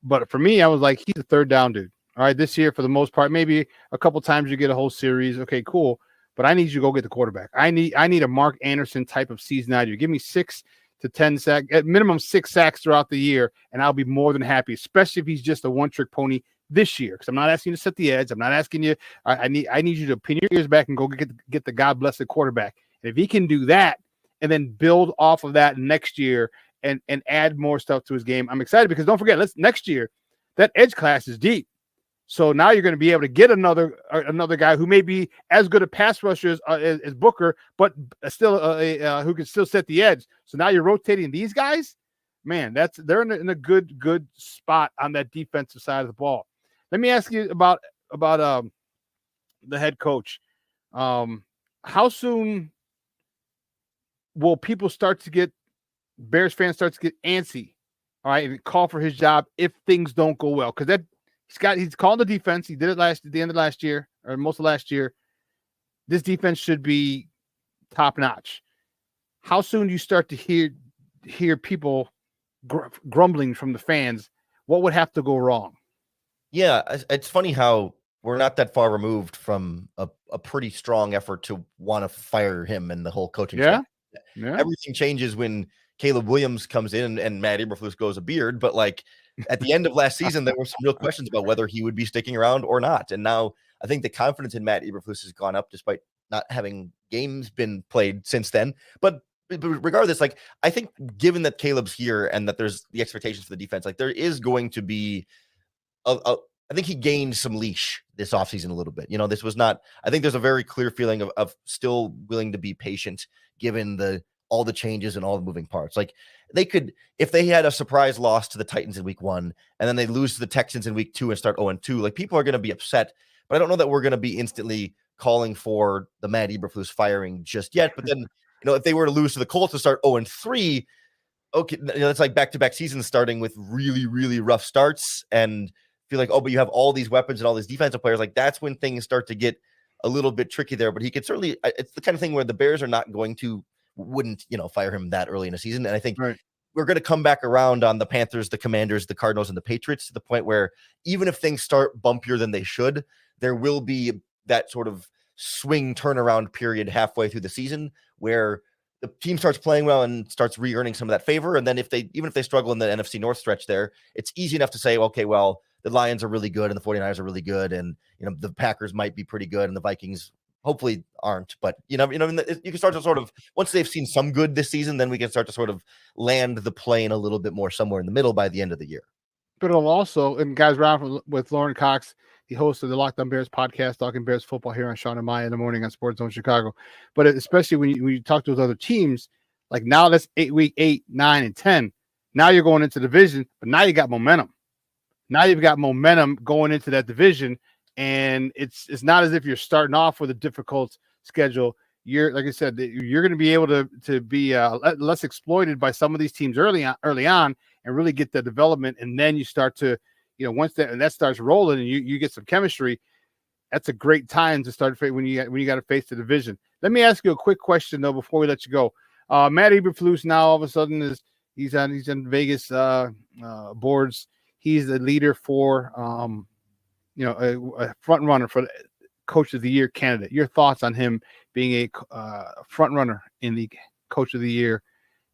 But for me, I was like, he's a 3rd down dude. All right, this year, for the most part, maybe a couple times you get a whole series. Okay, cool. but I need you to go get the quarterback. I need a Mark Anderson type of season out of you. Give me 6 to 10 sacks, at minimum 6 sacks throughout the year, and I'll be more than happy, especially if he's just a one-trick pony this year. Because I'm not asking you to set the edge. I'm not asking you. I need you to pin your ears back and go get the God-blessed quarterback. And if he can do that and then build off of that next year and add more stuff to his game, I'm excited because don't forget, next year, that edge class is deep. So now you're going to be able to get another guy who may be as good a pass rusher as Booker, but still who can still set the edge. So now you're rotating these guys. Man, they're in a good spot on that defensive side of the ball. Let me ask you about the head coach. How soon will people Bears fans start to get antsy, all right, and call for his job if things don't go well? Because he's called the defense. He did it at the end of last year, or most of last year. This defense should be top notch. How soon do you start to hear people grumbling from the fans? What would have to go wrong? Yeah, it's funny how we're not that far removed from a pretty strong effort to want to fire him and the whole coaching staff. Yeah. Everything changes when Caleb Williams comes in and Matt Eberflus grows a beard, but like at the end of last season, there were some real questions about whether he would be sticking around or not. And now I think the confidence in Matt Eberflus has gone up despite not having games been played since then. But regardless, like I think given that Caleb's here and that there's the expectations for the defense, like there is going to be I think he gained some leash this offseason a little bit. You know, this was not, I think there's a very clear feeling of still willing to be patient given all the changes and all the moving parts. Like they could, if they had a surprise loss to the Titans in week 1 and then they lose to the Texans in week 2 and start 0-2, like people are going to be upset, but I don't know that we're going to be instantly calling for the Matt Eberflus firing just yet. But then, you know, if they were to lose to the Colts to start 0-3, okay, you know, it's like back-to-back seasons starting with really, really rough starts and feel like, oh, but you have all these weapons and all these defensive players. Like that's when things start to get a little bit tricky there. But he could certainly, it's the kind of thing where the Bears are not going to, wouldn't, you know, fire him that early in a season. And I think we're going to come back around on the Panthers, the Commanders, the Cardinals, and the Patriots to the point where even if things start bumpier than they should, there will be that sort of swing turnaround period halfway through the season where the team starts playing well and starts re-earning some of that favor. And then even if they struggle in the NFC North stretch there, it's easy enough to say, okay, well, the Lions are really good and the 49ers are really good. And, you know, the Packers might be pretty good and the Vikings hopefully aren't, but you can start to sort of, once they've seen some good this season, then we can start to sort of land the plane a little bit more somewhere in the middle by the end of the year. But it'll also, and guys, around with Lauren Cox, the host of the Locked On Bears podcast, talking Bears football here on Shawn and Maya in the morning on Sports Zone Chicago. But especially when you talk to those other teams, like now that's week 8, 9, and 10. Now you're going into division, but now you got momentum. Now you've got momentum going into that division. And it's not as if you're starting off with a difficult schedule. You're, like I said, you're going to be able to be less exploited by some of these teams early on and really get the development. And then you start to, you know, once that starts rolling and you get some chemistry, that's a great time to start when you got to face the division. Let me ask you a quick question though before we let you go. Matt Eberflus now all of a sudden he's on Vegas boards. He's the leader for a front runner for the Coach of the Year candidate. Your thoughts on him being a front runner in the Coach of the Year?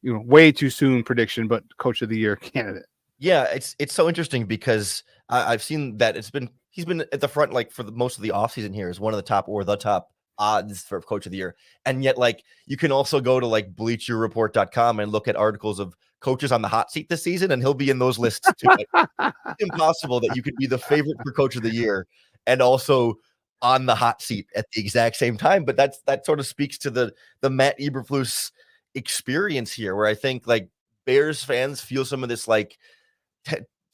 You know, way too soon prediction, but Coach of the Year candidate. Yeah, it's so interesting because I've seen that he's been at the front like for most of the offseason here as one of the top or the top odds for Coach of the Year. And yet like you can also go to like bleacherreport.com and look at articles of coaches on the hot seat this season, and he'll be in those lists too. Like, it's impossible that you could be the favorite for Coach of the Year and also on the hot seat at the exact same time. But that sort of speaks to the Matt Eberflus experience here, where I think like Bears fans feel some of this like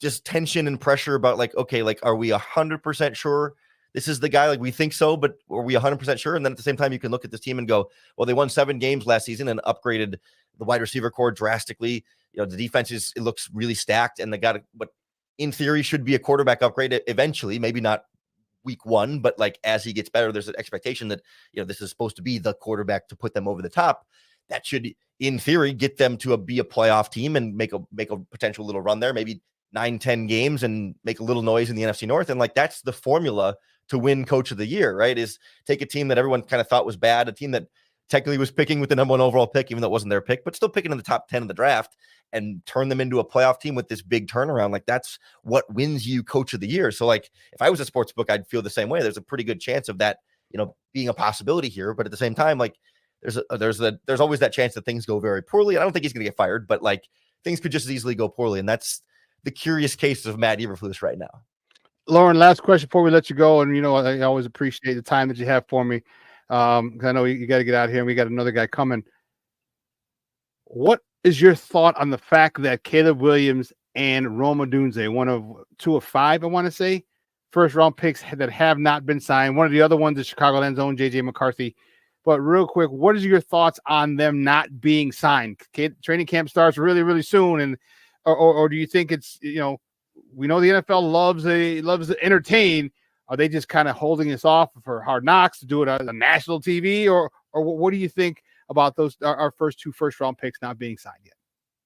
just tension and pressure about like, okay, like, are we 100% sure this is the guy? Like we think so, but are we 100% sure? And then at the same time, you can look at this team and go, well, they won 7 games last season and upgraded the wide receiver core drastically. You know, the defense it looks really stacked, and they got what in theory should be a quarterback upgrade eventually, maybe not week 1, but like as he gets better, there's an expectation that, you know, this is supposed to be the quarterback to put them over the top. That should, in theory, get them to be a playoff team and make a potential little run there, maybe 9-10 games and make a little noise in the NFC North. And like, that's the formula to win Coach of the Year, right? Is take a team that everyone kind of thought was bad, a team that technically was picking with the number 1 overall pick, even though it wasn't their pick, but still picking in the top 10 of the draft, and turn them into a playoff team with this big turnaround. Like, that's what wins you Coach of the Year. So, like, if I was a sports book, I'd feel the same way. There's a pretty good chance of that, being a possibility here. But at the same time, like, there's always that chance that things go very poorly. And I don't think he's going to get fired, but like, things could just as easily go poorly. And that's the curious case of Matt Eberflus right now. Lauren, last question before we let you go. And, I always appreciate the time that you have for me. Because I know you got to get out here and we got another guy coming. What is your thought on the fact that Caleb Williams and Rome Odunze, one of 2 of 5, I want to say, first-round picks that have not been signed. One of the other ones is Chicagoland's own J.J. McCarthy. But real quick, what is your thoughts on them not being signed? Training camp starts really, really soon, and or do you think it's, we know the NFL loves to entertain. Are they just kind of holding us off for Hard Knocks to do it on national TV, or what do you think about those our first 2 first-round picks not being signed yet?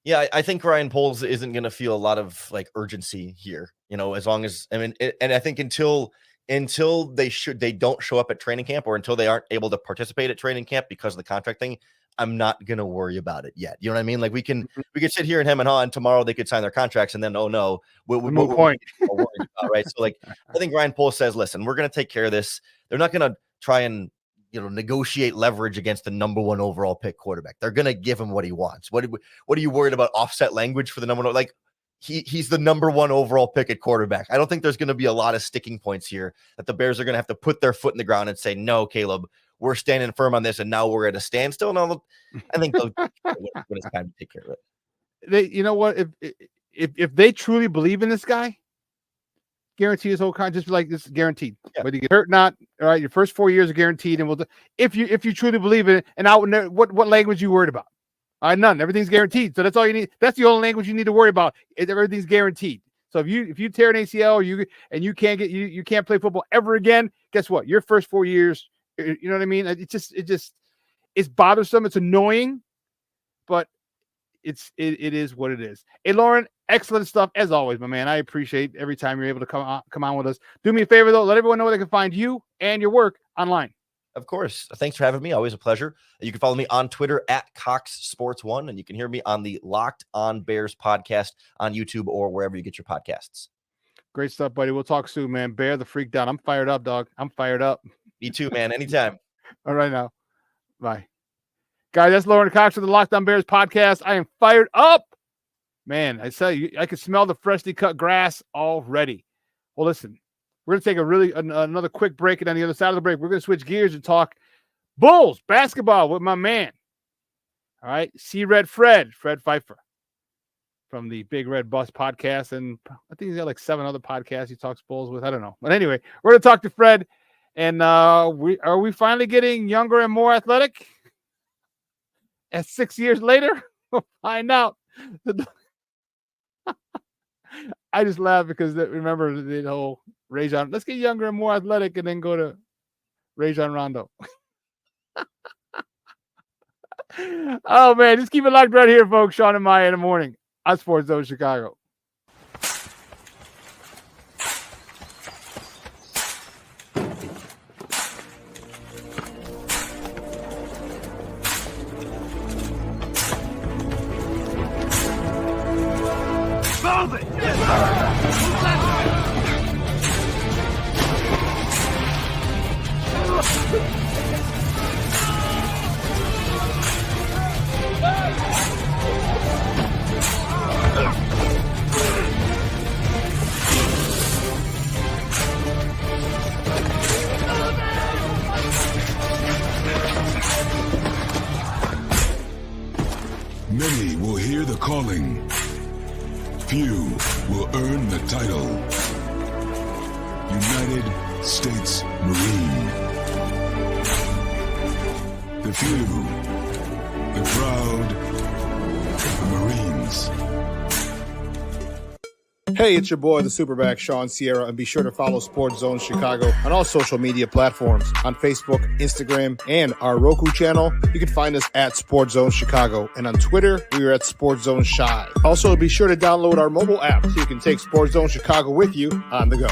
Yeah, I think Ryan Poles isn't going to feel a lot of like urgency here, as long as, and I think until they don't show up at training camp, or until they aren't able to participate at training camp because of the contract thing, I'm not going to worry about it yet. You know what I mean? Like, we can sit here and hem and haw, and tomorrow they could sign their contracts, and then, oh no, we're worried about, right? So, like, I think Ryan Poles says, listen, we're going to take care of this. They're not going to try and negotiate leverage against the number 1 overall pick quarterback. They're going to give him what he wants. What are you worried about offset language for the number 1? Like, he's the number 1 overall pick at quarterback. I don't think there's going to be a lot of sticking points here that the Bears are going to have to put their foot in the ground and say, no, Caleb, we're standing firm on this, and now we're at a standstill. No, I think when it's time to take care of it. You know what? If they truly believe in this guy, guarantee his whole contract, just like this, guaranteed. Yeah. Whether you get hurt or not, all right, your first 4 years are guaranteed, and if you truly believe in it. And what language you worried about? None. Everything's guaranteed. So that's all you need. That's the only language you need to worry about. Everything's guaranteed. So if you tear an ACL, or you can't play football ever again, guess what? Your first 4 years, you know what I mean? It's bothersome. It's annoying, but it is what it is. Hey, Lauren, excellent stuff as always, my man. I appreciate every time you're able to come on with us. Do me a favor though, let everyone know where they can find you and your work online. Of course. Thanks for having me. Always a pleasure. You can follow me on Twitter at CoxSports1, and you can hear me on the Locked On Bears podcast on YouTube or wherever you get your podcasts. Great stuff, buddy. We'll talk soon, man. Bear the freak down. I'm fired up, dog. I'm fired up. Me too, man. Anytime. All right now. Bye. Guys, that's Lauren Cox of the Locked On Bears podcast. I am fired up. Man, I tell you, I can smell the freshly cut grass already. Well, listen. We're going to take another quick break, and on the other side of the break, we're going to switch gears and talk Bulls basketball with my man. All right, C-Red Fred Pfeiffer from the Big Red Bus podcast, and I think he's got like 7 other podcasts he talks Bulls with. I don't know. But anyway, we're going to talk to Fred, and are we finally getting younger and more athletic? At 6 years later, we'll find out. I just laugh because remember the whole Rajon, let's get younger and more athletic, and then go to Rajon Rondo. Oh, man, just keep it locked right here, folks. Shawn and Maya in the morning on Sports Zone Chicago. Move it! Many will hear the calling. Few will earn the title. United States Marine. The few, the proud, the Marines. Hey, it's your boy, the SuperBack, Shawn Sierra, and be sure to follow Sports Zone Chicago on all social media platforms, on Facebook, Instagram, and our Roku channel. You can find us at Sports Zone Chicago, and on Twitter, we are at Sports Zone Shy. Also, be sure to download our mobile app so you can take Sports Zone Chicago with you on the go.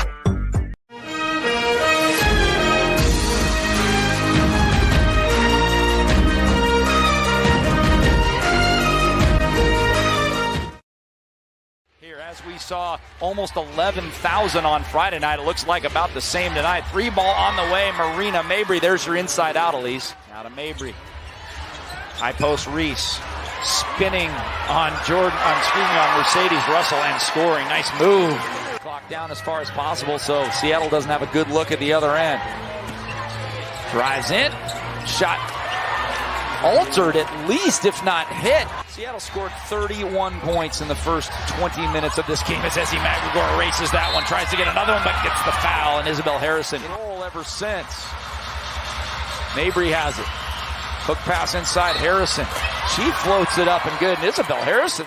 saw almost 11,000 on Friday night. It looks like about the same tonight. 3 ball on the way. Marina Mabry. There's your inside out, Elise. Now to Mabry. High post Reese. Spinning on on Mercedes Russell and scoring. Nice move. Clock down as far as possible so Seattle doesn't have a good look at the other end. Drives in. Shot altered at least, if not hit. Seattle scored 31 points in the first 20 minutes of this game as Essie McGregor erases that one. Tries to get another one, but gets the foul. And Isabel Harrison roll ever since. Mabry has it. Hook pass inside Harrison. She floats it up and good. And Isabel Harrison.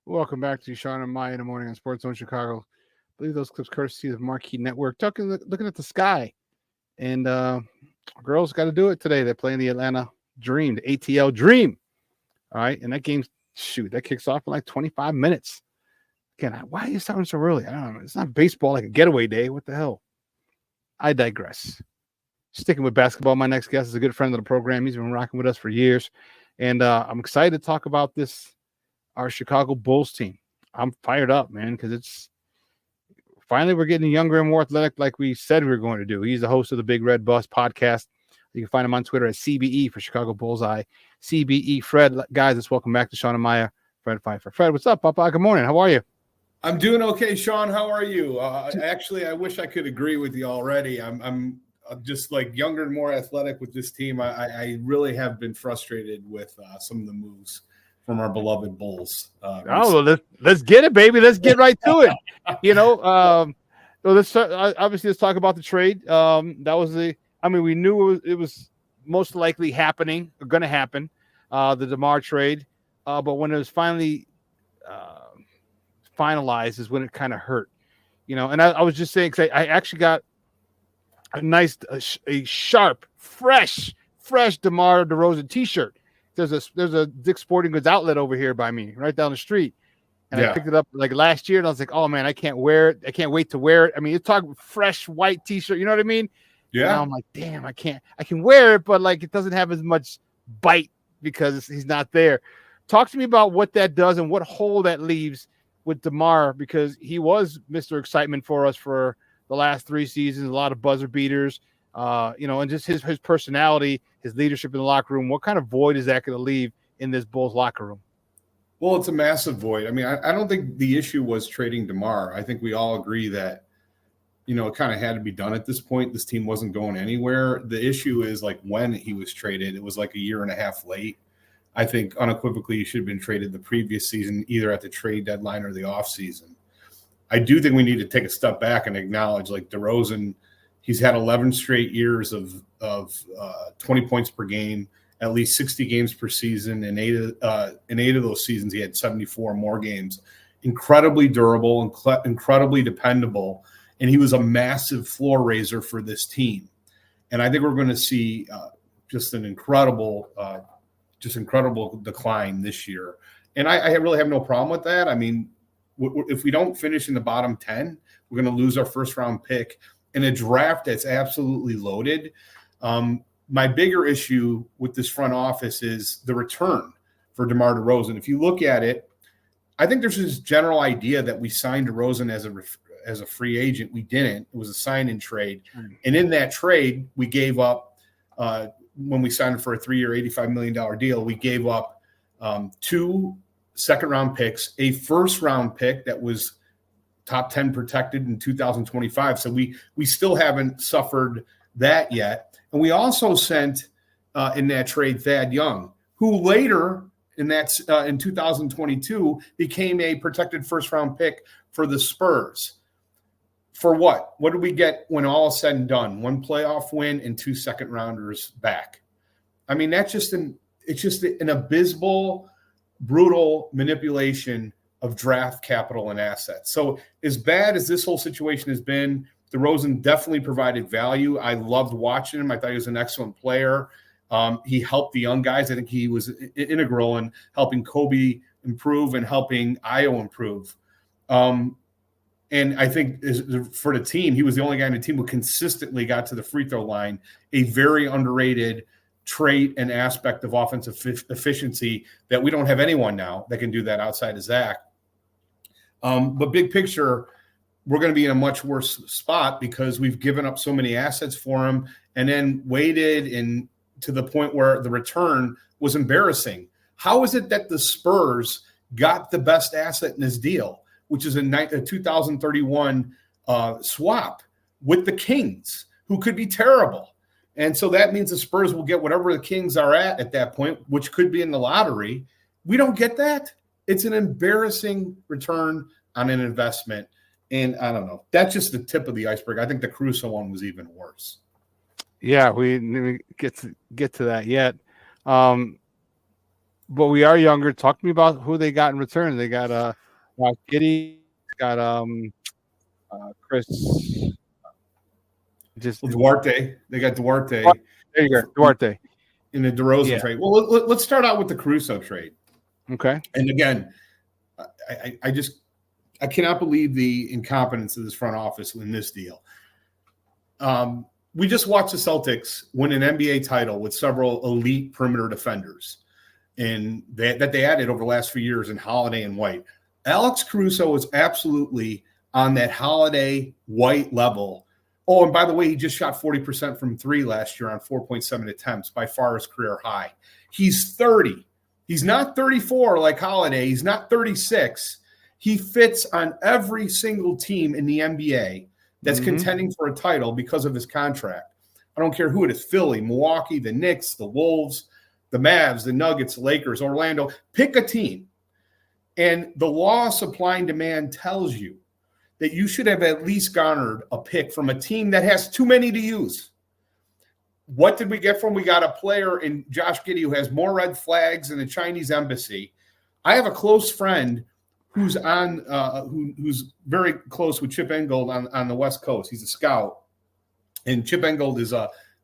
Welcome back to Shawn and Maya in the morning on Sports Zone Chicago. I believe those clips courtesy of Marquee Network. Looking at the sky. And girls got to do it today. They're playing the Atlanta Dream, the ATL Dream. All right. And that game, that kicks off in like 25 minutes. Again, why are you starting so early? I don't know. It's not baseball like a getaway day. What the hell? I digress. Sticking with basketball, my next guest is a good friend of the program. He's been rocking with us for years. And I'm excited to talk about our Chicago Bulls team. I'm fired up, man, because it's finally we're getting younger and more athletic like we said we were going to do. He's the host of the Big Red Bus podcast. You can find him on Twitter at CBE for Chicago Bullseye. CBE Fred. Guys, let's welcome back to Shawn and Maya. Fred Pfeiffer. Fred, what's up, Papa? Good morning. How are you? I'm doing okay, Shawn. How are you? Actually, I wish I could agree with you already. I'm just like younger and more athletic with this team. I really have been frustrated with some of the moves from our beloved Bulls. Let's get it, baby. Let's get right to it. Let's talk about the trade. We knew it was most likely happening, or going to happen, the DeMar trade. But when it was finally finalized is when it kind of hurt, and I was just saying, because I actually got a sharp, fresh DeMar DeRozan t-shirt. There's a Dick's Sporting Goods outlet over here by me, right down the street. And I picked it up like last year, and I was like, oh man, I can't wear it. I can't wait to wear it. I mean, you're talking fresh white t-shirt, you know what I mean? Yeah. And I'm like, damn, I can wear it, but like it doesn't have as much bite because he's not there. Talk to me about what that does and what hole that leaves with DeMar, because he was Mr. Excitement for us for the last 3 seasons, a lot of buzzer beaters, and just his personality, his leadership in the locker room. What kind of void is that going to leave in this Bulls locker room? Well, it's a massive void. I mean, I don't think the issue was trading DeMar. I think we all agree that, it kind of had to be done at this point. This team wasn't going anywhere. The issue is like when he was traded, it was like a year and a half late. I think unequivocally he should have been traded the previous season, either at the trade deadline or the offseason. I do think we need to take a step back and acknowledge, like, DeRozan, he's had 11 straight years of 20 points per game, at least 60 games per season. In eight of those seasons, he had 74 more games. Incredibly durable, incredibly dependable, and he was a massive floor raiser for this team. And I think we're going to see just an incredible decline this year. And I really have no problem with that. I mean, if we don't finish in the bottom 10, we're going to lose our first-round pick in a draft that's absolutely loaded. My bigger issue with this front office is the return for DeMar DeRozan. If you look at it, I think there's this general idea that we signed DeRozan as a free agent. We didn't. It was a sign-in trade. And in that trade, we gave up when we signed him for a 3-year, $85 million deal, we gave up 2 second-round picks, a first-round pick that was top 10 protected in 2025. So we still haven't suffered that yet. And we also sent in that trade Thad Young, who later in 2022 became a protected first-round pick for the Spurs. For what? What did we get when all is said and done? 1 playoff win and 2 second-rounders back. I mean, it's just an abysmal, brutal manipulation of draft capital and assets. So as bad as this whole situation has been, DeRozan definitely provided value. I loved watching him. I thought he was an excellent player. He helped the young guys. I think he was integral in helping Kobe improve and helping Ayo improve. And I think for the team, he was the only guy in the team who consistently got to the free throw line, a very underrated trait and aspect of offensive efficiency that we don't have anyone now that can do that outside of Zach. But big picture, we're going to be in a much worse spot because we've given up so many assets for him and then waited and to the point where the return was embarrassing. How is it that the Spurs got the best asset in this deal, which is a 2031 swap with the Kings, who could be terrible? And so that means the Spurs will get whatever the Kings are at that point, which could be in the lottery. We don't get that. It's an embarrassing return on an investment. And I don't know. That's just the tip of the iceberg. I think the Caruso one was even worse. Yeah, we didn't get to that yet. But we are younger. Talk to me about who they got in return. They got Giddy, got Chris. Duarte. They got Duarte. There you go, Duarte. In the DeRozan trade. Well, let's start out with the Caruso trade. Okay. And again, I cannot believe the incompetence of this front office in this deal. We just watched the Celtics win an NBA title with several elite perimeter defenders and that they added over the last few years in Holiday and White. Alex Caruso is absolutely on that Holiday White level. Oh, and by the way, he just shot 40% from three last year on 4.7 attempts, by far his career high. He's 30. He's not 34 like Holiday. He's not 36. He fits on every single team in the NBA that's contending for a title because of his contract. I don't care who it is, Philly, Milwaukee, the Knicks, the Wolves, the Mavs, the Nuggets, the Lakers, Orlando. Pick a team. And the law of supply and demand tells you that you should have at least garnered a pick from a team that has too many to use. What did we get from? We got a player in Josh Giddey who has more red flags than the Chinese embassy. I have a close friend who's on who's very close with Chip Engold on the West Coast. He's a scout. And Chip Engold is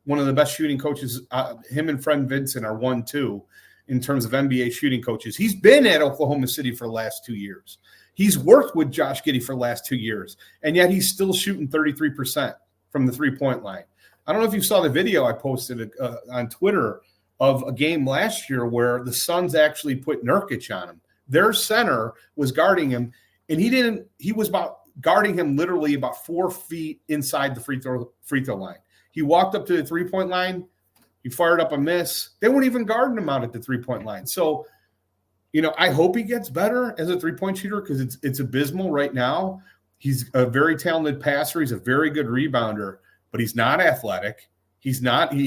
one of the best shooting coaches. Him and friend Vincent are 1-2 in terms of NBA shooting coaches. He's been at Oklahoma City for the last 2 years. He's worked with Josh Giddey for the last 2 years, and yet he's still shooting 33% from the three-point line. I don't know if you saw the video I posted on Twitter of a game last year where the Suns actually put Nurkic on him. Their center was guarding him, and he was guarding him literally about 4 feet inside the free throw line. He walked up to the three-point line. He fired up a miss. They weren't even guarding him out at the three-point line. So, I hope he gets better as a three-point shooter because it's abysmal right now. He's a very talented passer. He's a very good rebounder, but he's not athletic. He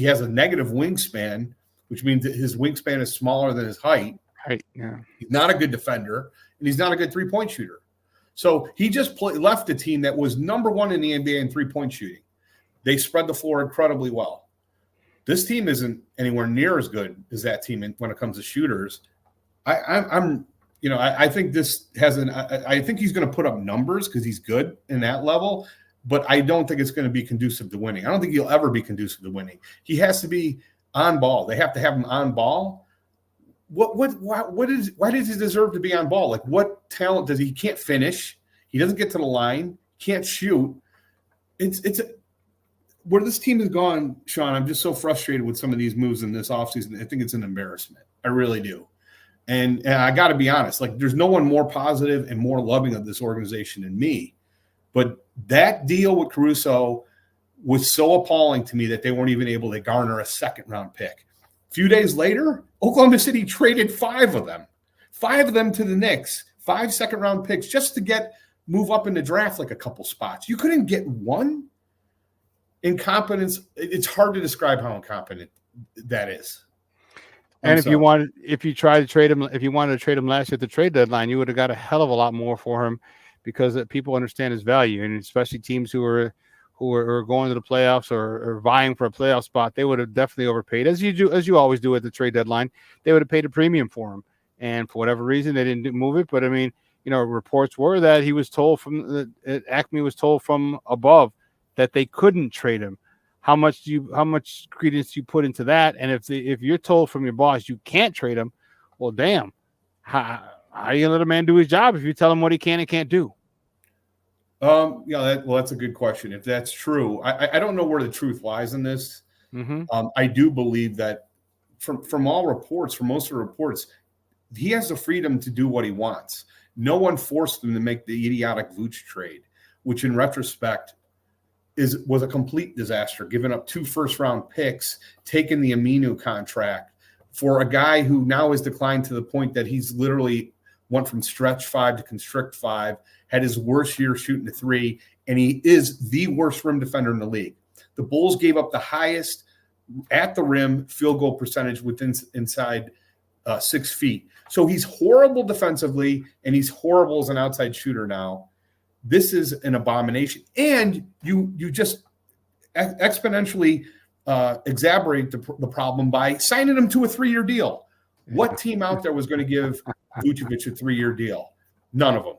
has a negative wingspan, which means that his wingspan is smaller than his height. Right. Yeah. He's not a good defender, and he's not a good three-point shooter. So he just left a team that was number one in the NBA in three-point shooting. They spread the floor incredibly well. This team isn't anywhere near as good as that team when it comes to shooters. I think this I think he's going to put up numbers because he's good in that level, but I don't think it's going to be conducive to winning. I don't think he'll ever be conducive to winning. He has to be on ball. They have to have him on ball. Why does he deserve to be on ball? Like, what talent does he? He can't finish. He doesn't get to the line. Can't shoot. Where this team has gone, Shawn, I'm just so frustrated with some of these moves in this offseason. I think it's an embarrassment. I really do. And I got to be honest, like, there's no one more positive and more loving of this organization than me. But that deal with Caruso was so appalling to me that they weren't even able to garner a second-round pick. A few days later, Oklahoma City traded 5 of them to the Knicks, 5 second-round picks just to move up in the draft like a couple spots. You couldn't get one? Incompetence. It's hard to describe how incompetent that is. And if you wanted to trade him last year at the trade deadline, you would have got a hell of a lot more for him because people understand his value, and especially teams who are going to the playoffs or vying for a playoff spot, they would have definitely overpaid, as you always do at the trade deadline. They would have paid a premium for him, and for whatever reason, they didn't move it. But I mean, reports were that he was told Acme was told from above that they couldn't trade him. How much credence do you put into that? And if you're told from your boss you can't trade him, well, damn, how are you gonna let a man do his job if you tell him what he can and can't do? That's a good question. If that's true, I don't know where the truth lies in this. I do believe that from all reports, from most of the reports, he has the freedom to do what he wants. no one forced them to make the idiotic Vooch trade, which in retrospect was a complete disaster, giving up 2 first-round picks, taking the Aminu contract for a guy who now has declined to the point that he's literally went from stretch 5 to constrict 5, had his worst year shooting the 3, and he is the worst rim defender in the league. The Bulls gave up the highest at the rim field goal percentage inside 6 feet. So he's horrible defensively, and he's horrible as an outside shooter now. This is an abomination. And you just exponentially exacerbate the problem by signing him to a 3-year deal. What team out there was going to give Vucevic a 3-year deal? None of them.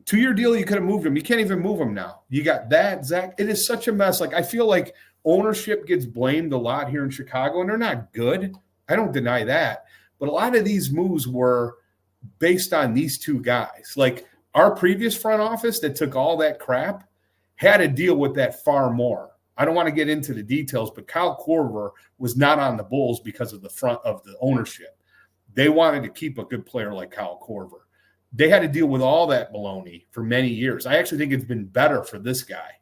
2-year deal, you could have moved him. You can't even move him now. You got that, Zach. It is such a mess. Like, I feel like ownership gets blamed a lot here in Chicago, and they're not good. I don't deny that. But a lot of these moves were based on these 2 guys. Like, our previous front office that took all that crap had to deal with that far more. I don't want to get into the details, but Kyle Korver was not on the Bulls because of the front of the ownership. They wanted to keep a good player like Kyle Korver. They had to deal with all that baloney for many years. I actually think it's been better for this guy.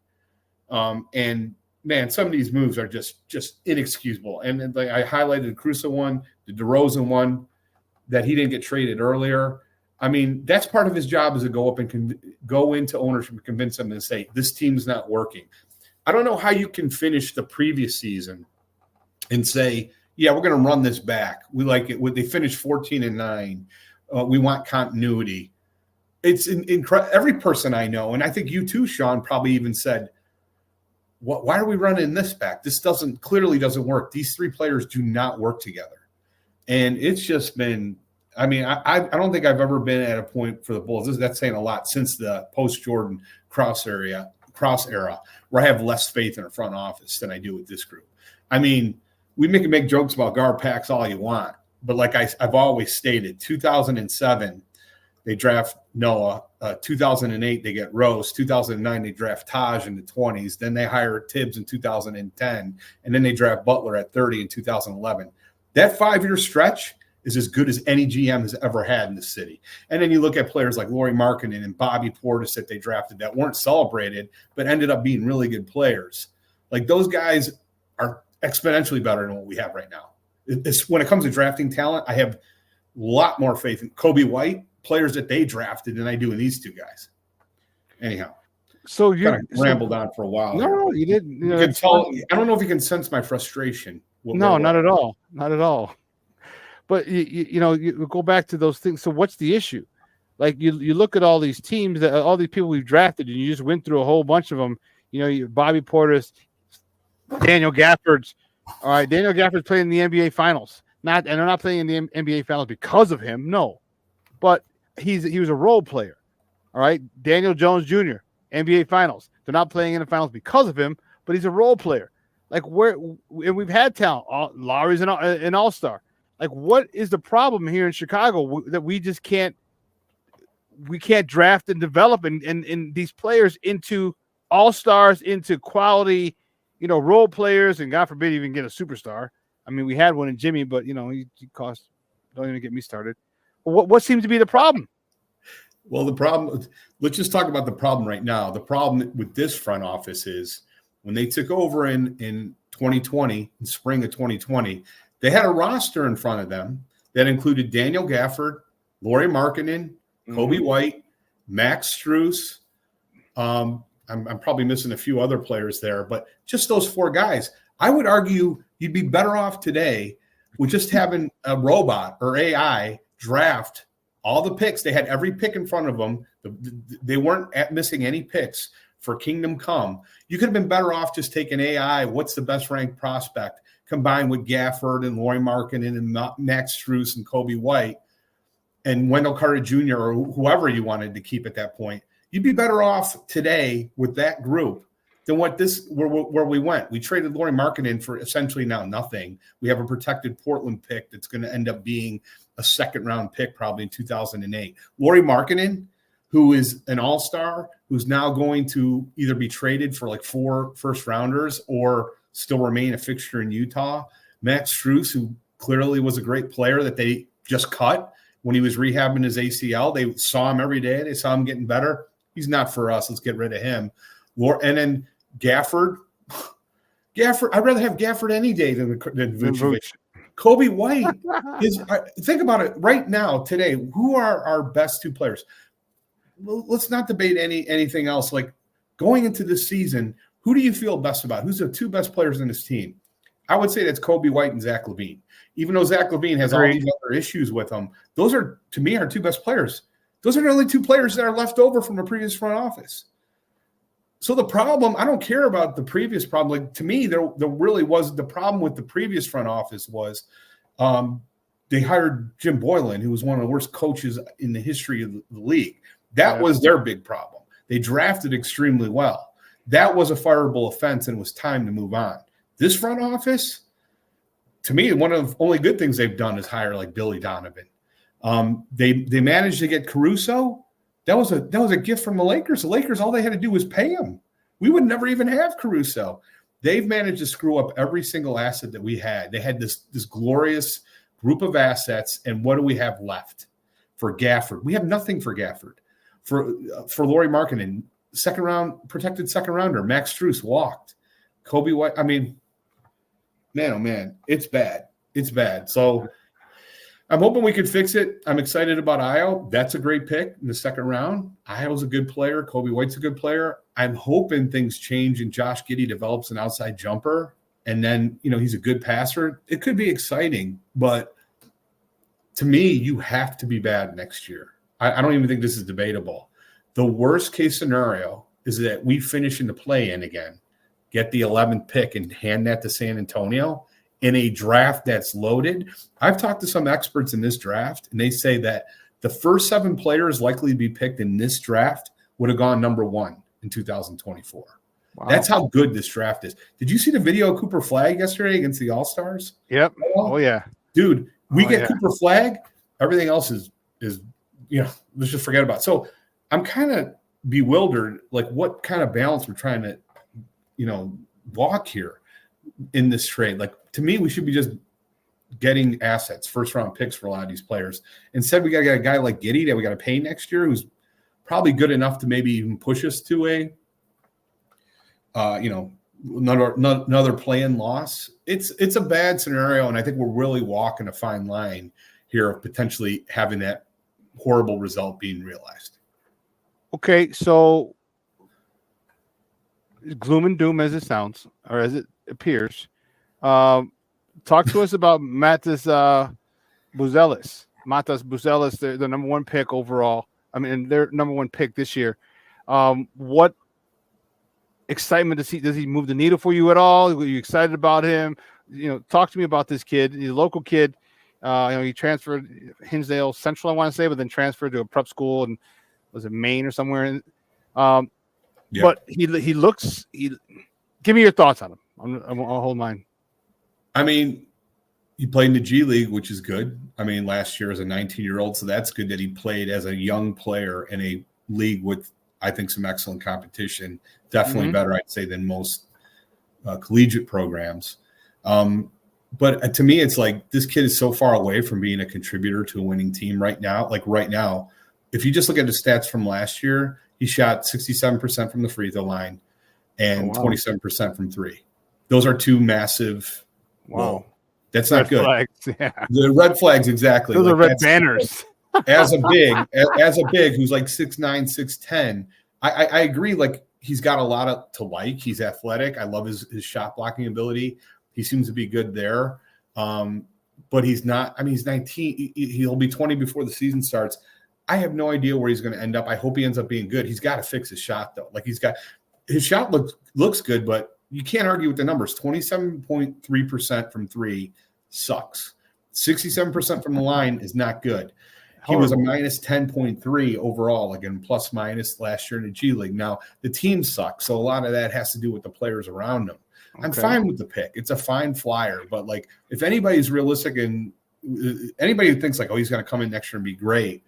And man, some of these moves are just inexcusable. And like I highlighted the Caruso one, the DeRozan one, that he didn't get traded earlier. I mean, that's part of his job is to go up and go into ownership and convince them and say, this team's not working. I don't know how you can finish the previous season and say, yeah, we're going to run this back. We like it. They finished 14-9. We want continuity. It's incredible. Every person I know, and I think you too, Shawn, probably even said, why are we running this back? This clearly doesn't work. These 3 players do not work together. And it's just been, I mean, I don't think I've ever been at a point for the Bulls. That's saying a lot since the post-Jordan Cross era, where I have less faith in a front office than I do with this group. I mean, we can make jokes about guard packs all you want, but like I've always stated, 2007, they draft Noah. 2008, they get Rose. 2009, they draft Taj in the 20s. Then they hire Tibbs in 2010, and then they draft Butler at 30 in 2011. That 5-year stretch is as good as any GM has ever had in the city. And then you look at players like Lauri Markkanen and Bobby Portis that they drafted that weren't celebrated, but ended up being really good players. Like, those guys are exponentially better than what we have right now. When it comes to drafting talent, I have a lot more faith in Kobe White, players that they drafted, than I do in these 2 guys. Anyhow. So you rambled on for a while. No, you didn't. You can tell, I don't know if you can sense my frustration. No, not at all. Not at all. But you go back to those things. So what's the issue? Like, you look at all these teams, all these people we've drafted, and you just went through a whole bunch of them. Bobby Portis, Daniel Gafford's. All right, Daniel Gafford's playing in the NBA Finals. And they're not playing in the NBA Finals because of him. No, but he was a role player. All right, Daniel Jones Jr., NBA Finals. They're not playing in the finals because of him, but he's a role player. Like, and we've had talent. Lowry's an all-star. Like, what is the problem here in Chicago that we just can't draft and develop and these players into all-stars, into quality, role players, and God forbid even get a superstar. I mean, we had one in Jimmy, but he cost. Don't even get me started. What seems to be the problem? Well, the problem. Let's just talk about the problem right now. The problem with this front office is when they took over in 2020, in spring of 2020. They had a roster in front of them that included Daniel Gafford, Lauri Markkanen, Kobe White, Max Strus. I'm probably missing a few other players there, but just those 4 guys. I would argue you'd be better off today with just having a robot or AI draft all the picks. They had every pick in front of them. They weren't missing any picks for Kingdom Come. You could have been better off just taking AI. What's the best ranked prospect? Combined with Gafford and Lauri Markkanen and Max Strus and Kobe White and Wendell Carter Jr. or whoever you wanted to keep at that point, you'd be better off today with that group than where we went. We traded Lauri Markkanen for essentially now nothing. We have a protected Portland pick that's going to end up being a 2nd-round pick probably in 2008. Lauri Markkanen, who is an all-star, who's now going to either be traded for like 4 first-rounders or still remain a fixture in Utah. Max Strus, who clearly was a great player that they just cut when he was rehabbing his ACL. They saw him every day. They saw him getting better. He's not for us. Let's get rid of him. And then Gafford. I'd rather have Gafford any day than Vucevic. Kobe White is. Think about it right now, today. Who are our best two players? Let's not debate anything else. Like going into this season, who do you feel best about? Who's the two best players in this team? I would say that's Kobe White and Zach LaVine. Even though Zach LaVine has all these other issues with him, those are, to me, our two best players. Those are the only two players that are left over from the previous front office. So the problem, I don't care about the previous problem. Like, to me, there really was the problem with the previous front office was they hired Jim Boylan, who was one of the worst coaches in the history of the league. That was their big problem. They drafted extremely well. That was a fireable offense, and it was time to move on. This front office, to me, one of the only good things they've done is hire like Billy Donovan. They managed to get Caruso. That was a gift from the Lakers. The Lakers, all they had to do was pay him. We would never even have Caruso. They've managed to screw up every single asset that we had. They had this glorious group of assets, and what do we have left for Gafford? We have nothing for Gafford. For Lauri Markkanen, protected second rounder. Max Strus walked. Kobe White. I mean, man, oh man, it's bad. It's bad. So I'm hoping we can fix it. I'm excited about Ayo. That's a great pick in the second round. Ayo's a good player. Kobe White's a good player. I'm hoping things change and Josh Giddey develops an outside jumper. And then, he's a good passer. It could be exciting, but to me, you have to be bad next year. I don't even think this is debatable. The worst case scenario is that we finish in the play-in again, get the 11th pick and hand that to San Antonio in a draft that's loaded. I've talked to some experts in this draft, and they say that the first 7 players likely to be picked in this draft would have gone number 1 in 2024. Wow. That's how good this draft is. Did you see the video of Cooper Flagg yesterday against the All-Stars? Yep. Oh, yeah. Dude, we get Cooper Flagg. Everything else is let's just forget about it. So I'm kind of bewildered, like what kind of balance we're trying to, walk here in this trade. Like, to me, we should be just getting assets, first-round picks for a lot of these players. Instead, we got to get a guy like Giddey that we got to pay next year, who's probably good enough to maybe even push us to another play-in loss. It's a bad scenario, and I think we're really walking a fine line here of potentially having that horrible result being realized. Okay, so gloom and doom as it sounds, or as it appears. Talk to us about Matas Buzelis. Matas Buzelis, they're the number 1 pick overall. I mean, they're number 1 pick this year. What excitement does he move the needle for you at all? Are you excited about him? Talk to me about this kid. He's a local kid. He transferred Hinsdale Central, I want to say, but then transferred to a prep school and was it Maine or somewhere. But he looks. Give me your thoughts on him. I'll hold mine. I mean, he played in the G League, which is good. I mean, last year as a 19-year-old, so that's good that he played as a young player in a league with, I think, some excellent competition. Definitely better, I'd say, than most collegiate programs. But to me, it's like this kid is so far away from being a contributor to a winning team right now. Like right now, if you just look at the stats from last year, he shot 67% from the free throw line and 27% from 3. Those are 2 massive. Wow. That's not good. Flags, yeah. The red flags, exactly. Those are red banners. as a big who's like 6'9", 6'10", I agree. Like, he's got a lot to like. He's athletic. I love his shot blocking ability. He seems to be good there. But he's not. I mean, he's 19. He'll be 20 before the season starts. I have no idea where he's going to end up. I hope he ends up being good. He's got to fix his shot, though. Like, his shot looks good, but you can't argue with the numbers. 27.3% from 3 sucks. 67% from the line is not good. He was a minus 10.3 overall, again, plus minus last year in the G League. Now, the team sucks, so a lot of that has to do with the players around him. Okay. I'm fine with the pick. It's a fine flyer, but, like, if anybody's realistic and anybody who thinks, like, oh, he's going to come in next year and be great,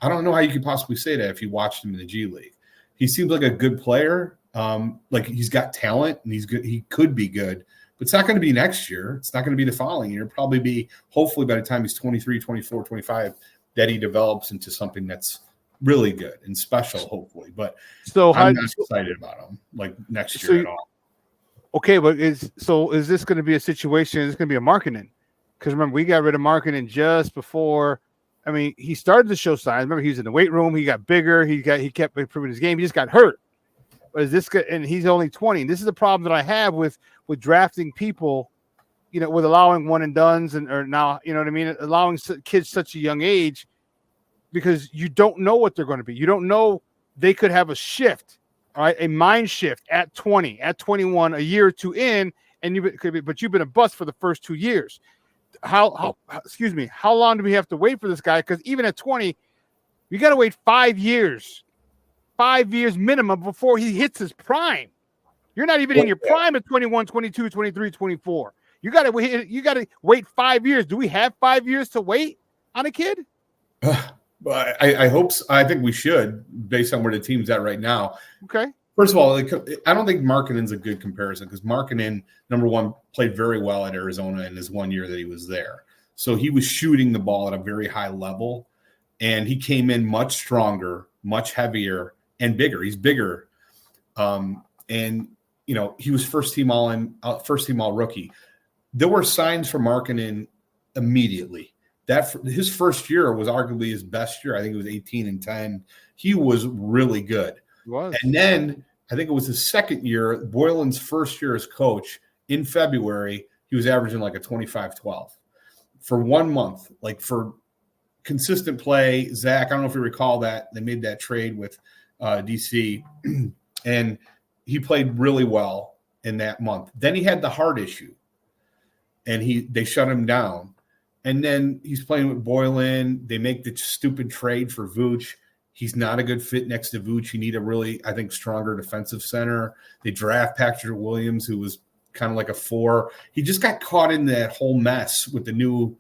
I don't know how you could possibly say that if you watched him in the G League. He seems like a good player. Like, he's got talent, and he's good. He could be good, but it's not going to be next year. It's not going to be the following year. It'll probably be, hopefully, by the time he's 23, 24, 25, that he develops into something that's really good and special, hopefully. But so I'm not excited about him like next year at all. Okay, but is this going to be a situation? Is this going to be a marketing? Because remember, we got rid of marketing just before. I mean, he started to show signs. Remember, he was in the weight room. He got bigger. He kept improving his game. He just got hurt. But is this good? And he's only 20. And this is the problem that I have with drafting people, with allowing one and dones or now, you know what I mean? Allowing kids such a young age, because you don't know what they're going to be. You don't know. They could have a shift, all right, a mind shift at 20, at 21, a year or two in, and but you've been a bust for the first 2 years. How long do we have to wait for this guy? Because even at 20, you got to wait 5 years minimum before he hits his prime. You're not even in your prime at 21, 22, 23, 24. You got to wait 5 years. Do we have 5 years to wait on a kid? I hope so. I think we should, based on where the team's at right now. Okay. First of all, I don't think Markkanen's a good comparison because Markkanen, number one, played very well at Arizona in his 1 year that he was there. So he was shooting the ball at a very high level, and he came in much stronger, much heavier, and bigger. He's bigger, and he was first team all rookie. There were signs for Markkanen immediately. His first year was arguably his best year. I think it was 18-10. He was really good. And then I think it was his second year, Boylan's first year as coach, in February, he was averaging like a 25-12 for 1 month, like for consistent play. Zach, I don't know if you recall that. They made that trade with DC, and he played really well in that month. Then he had the heart issue, and they shut him down. And then he's playing with Boylan. They make the stupid trade for Vooch. He's not a good fit next to Vooch. You need a really, I think, stronger defensive center. They draft Patrick Williams, who was kind of like a 4. He just got caught in that whole mess with the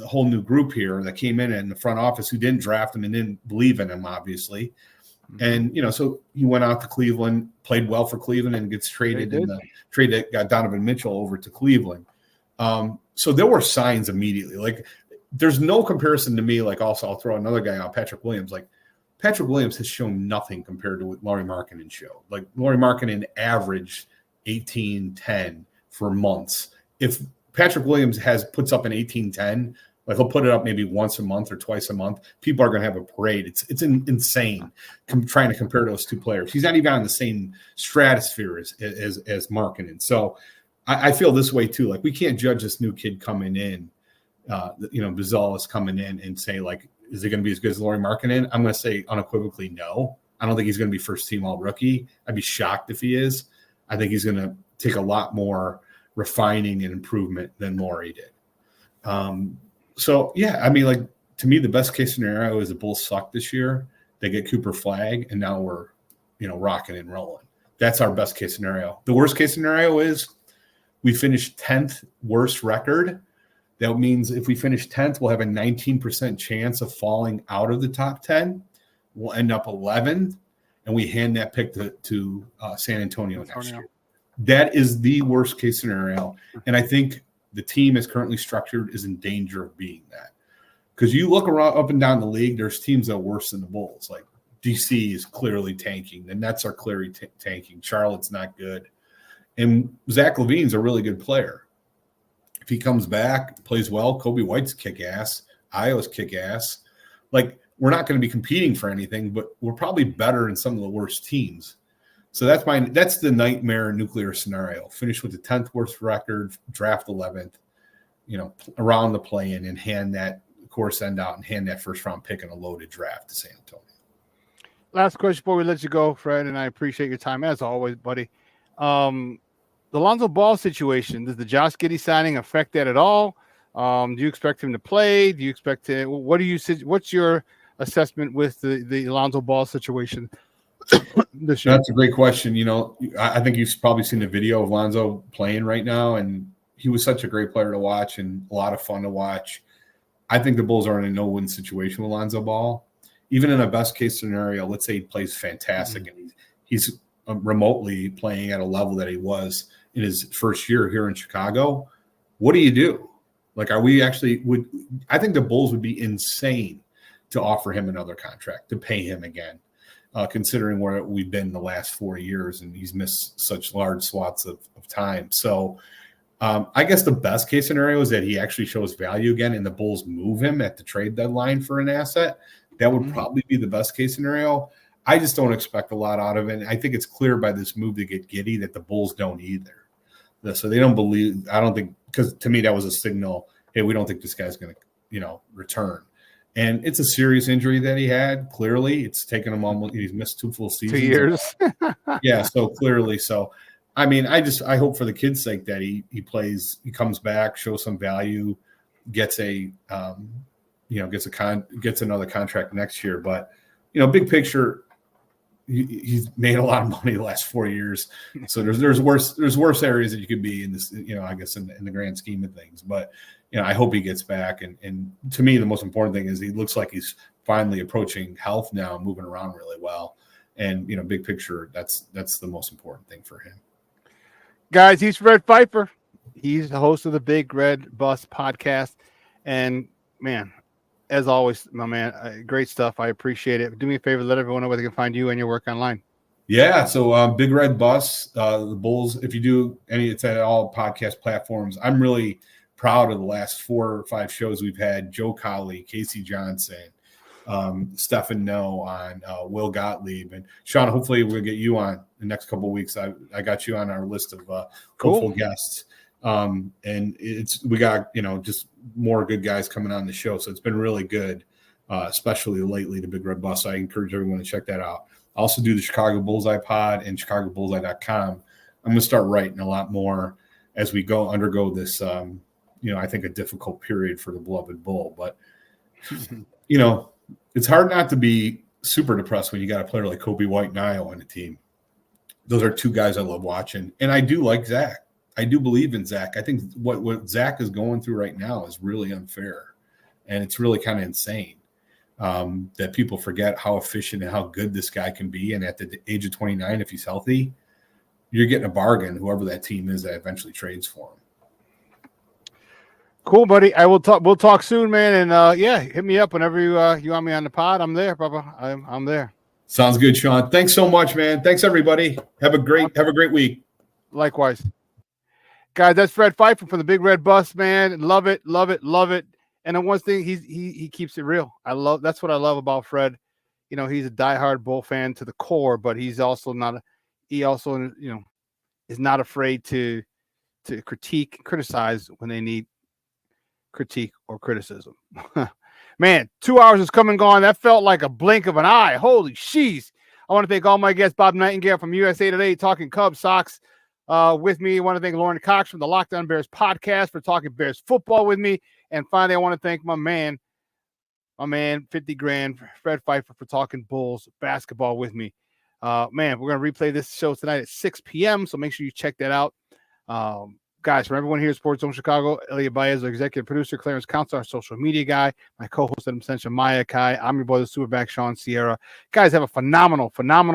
whole new group here that came in the front office who didn't draft him and didn't believe in him, obviously. Mm-hmm. And, so he went out to Cleveland, played well for Cleveland, and gets traded in the trade that got Donovan Mitchell over to Cleveland. So there were signs immediately. Like, there's no comparison to me. Like, also, I'll throw another guy out, Patrick Williams. Like, Patrick Williams has shown nothing compared to what Lauri Markkanen showed. Like, Lauri Markkanen averaged 18-10 for months. If Patrick Williams puts up an 18-10, like he'll put it up maybe once a month or twice a month, people are going to have a parade. It's insane trying to compare those two players. He's not even on the same stratosphere as Markkanen. So I feel this way too. Like, we can't judge this new kid coming in. Bizal is coming in and say, like, is he going to be as good as Lauri Markkanen? I'm going to say unequivocally no. I don't think he's going to be first team all rookie. I'd be shocked if he is. I think he's going to take a lot more refining and improvement than Lauri did. So yeah, I mean, like, to me, the best case scenario is the Bulls suck this year. They get Cooper Flag, and now we're, rocking and rolling. That's our best case scenario. The worst case scenario is we finish 10th worst record. That means if we finish 10th, we'll have a 19% chance of falling out of the top 10. We'll end up 11th, and we hand that pick to San Antonio next year. That is the worst case scenario. And I think the team as currently structured is in danger of being that. Because you look around up and down the league, there's teams that are worse than the Bulls. Like, DC is clearly tanking. The Nets are clearly tanking. Charlotte's not good. And Zach LaVine's a really good player. If he comes back, plays well, Kobe White's kick-ass, Io's kick-ass. Like, we're not going to be competing for anything, but we're probably better than some of the worst teams. So that's the nightmare nuclear scenario. Finish with the 10th worst record, draft 11th, around the play-in, and hand that end out and hand that first-round pick in a loaded draft to San Antonio. Last question before we let you go, Fred, and I appreciate your time as always, buddy. The Lonzo Ball situation, does the Josh Giddey signing affect that at all? Do you expect him to play? Do you expect to? What's your assessment with the Lonzo Ball situation this year? That's a great question. I think you've probably seen the video of Lonzo playing right now, and he was such a great player to watch and a lot of fun to watch. I think the Bulls are in a no-win situation with Lonzo Ball. Even in a best-case scenario, let's say he plays fantastic and he's remotely playing at a level that he was in his first year here in Chicago. What do you do? Like, are we actually I think the Bulls would be insane to offer him another contract, to pay him again, considering where we've been the last 4 years and he's missed such large swaths of time. So I guess the best case scenario is that he actually shows value again and the Bulls move him at the trade deadline for an asset. That would probably be the best case scenario. I just don't expect a lot out of it. And I think it's clear by this move to get Giddey that the Bulls don't either. So they don't believe, I don't think, because to me that was a signal, hey, we don't think this guy's going to, return. And it's a serious injury that he had. Clearly, it's taken him he's missed 2 full seasons. 2 years. Yeah, so clearly. So, I mean, I hope for the kid's sake that he plays, he comes back, shows some value, gets gets another contract next year. But, big picture, he's made a lot of money the last 4 years. So there's worse areas that you could be in this, I guess in the grand scheme of things. But, I hope he gets back. And to me, the most important thing is he looks like he's finally approaching health now, moving around really well. And, big picture, that's the most important thing for him. Guys, he's Fred Pfeiffer. He's the host of the Big Red Bus podcast. And, man, as always, my man, great stuff. I appreciate it. Do me a favor, let everyone know where they can find you and your work online. Yeah, so Big Red Bus, the Bulls, if you do it's at all podcast platforms. I'm really proud of the last 4 or 5 shows we've had. Joe Colley, Casey Johnson, Stefan No on, Will Gottlieb, and Shawn, hopefully we'll get you on the next couple of weeks. I got you on our list of hopeful guests. And we got, just more good guys coming on the show. So it's been really good, especially lately, the Big Red Bus. I encourage everyone to check that out. I also do the Chicago Bullseye pod and chicagobullseye.com. I'm going to start writing a lot more as we undergo this, I think a difficult period for the beloved Bull, but it's hard not to be super depressed when you got a player like Kobe White and Io on the team. Those are 2 guys I love watching. And I do like Zach. I do believe in Zach. I think what Zach is going through right now is really unfair. And it's really kind of insane that people forget how efficient and how good this guy can be. And at the age of 29, if he's healthy, you're getting a bargain, whoever that team is that eventually trades for him. Cool, buddy. We'll talk soon, man. And hit me up whenever you want me on the pod. I'm there, Papa. I'm there. Sounds good, Shawn. Thanks so much, man. Thanks everybody. Have a great week. Likewise. Guys, that's Fred Pfeiffer from the Big Red Bus, man. Love it. And the one thing, he keeps it real. That's what I love about Fred. He's a diehard Bull fan to the core, but he's also is not afraid to critique and criticize when they need critique or criticism. Man, 2 hours has come and gone. That felt like a blink of an eye. Holy sheesh. I want to thank all my guests, Bob Nightingale from USA Today, talking Cubs, Sox with me. I want to thank Lauren Cox from the Lockdown Bears podcast for talking Bears football with me. And finally, I want to thank my man, 50 grand, Fred Pfeiffer, for talking Bulls basketball with me. Man, we're going to replay this show tonight at 6 p.m., so make sure you check that out. Guys, from everyone here at Sports Zone Chicago, Elliot Baez, our executive producer, Clarence Council, our social media guy, my co-host, Adam Sencha, Maya Kai. I'm your boy, the SuperBack, Shawn Sierra. Guys, have a phenomenal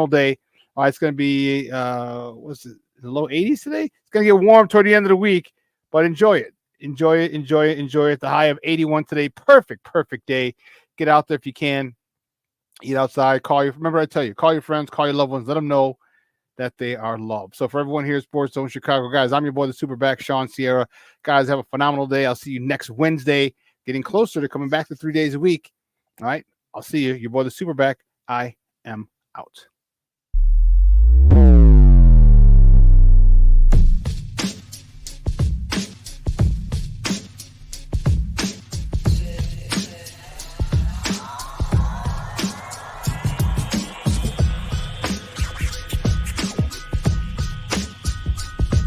day. All right, it's going to be, what's it, the low 80s today? It's going to get warm toward the end of the week, but enjoy it. Enjoy it. The high of 81 today. Perfect day. Get out there if you can. Eat outside. Remember I tell you, call your friends, call your loved ones. Let them know that they are loved. So for everyone here at Sports Zone Chicago, guys, I'm your boy, the SuperBack, Shawn Sierra. Guys, have a phenomenal day. I'll see you next Wednesday. Getting closer to coming back to 3 days a week. All right. I'll see you. Your boy, the SuperBack. I am out.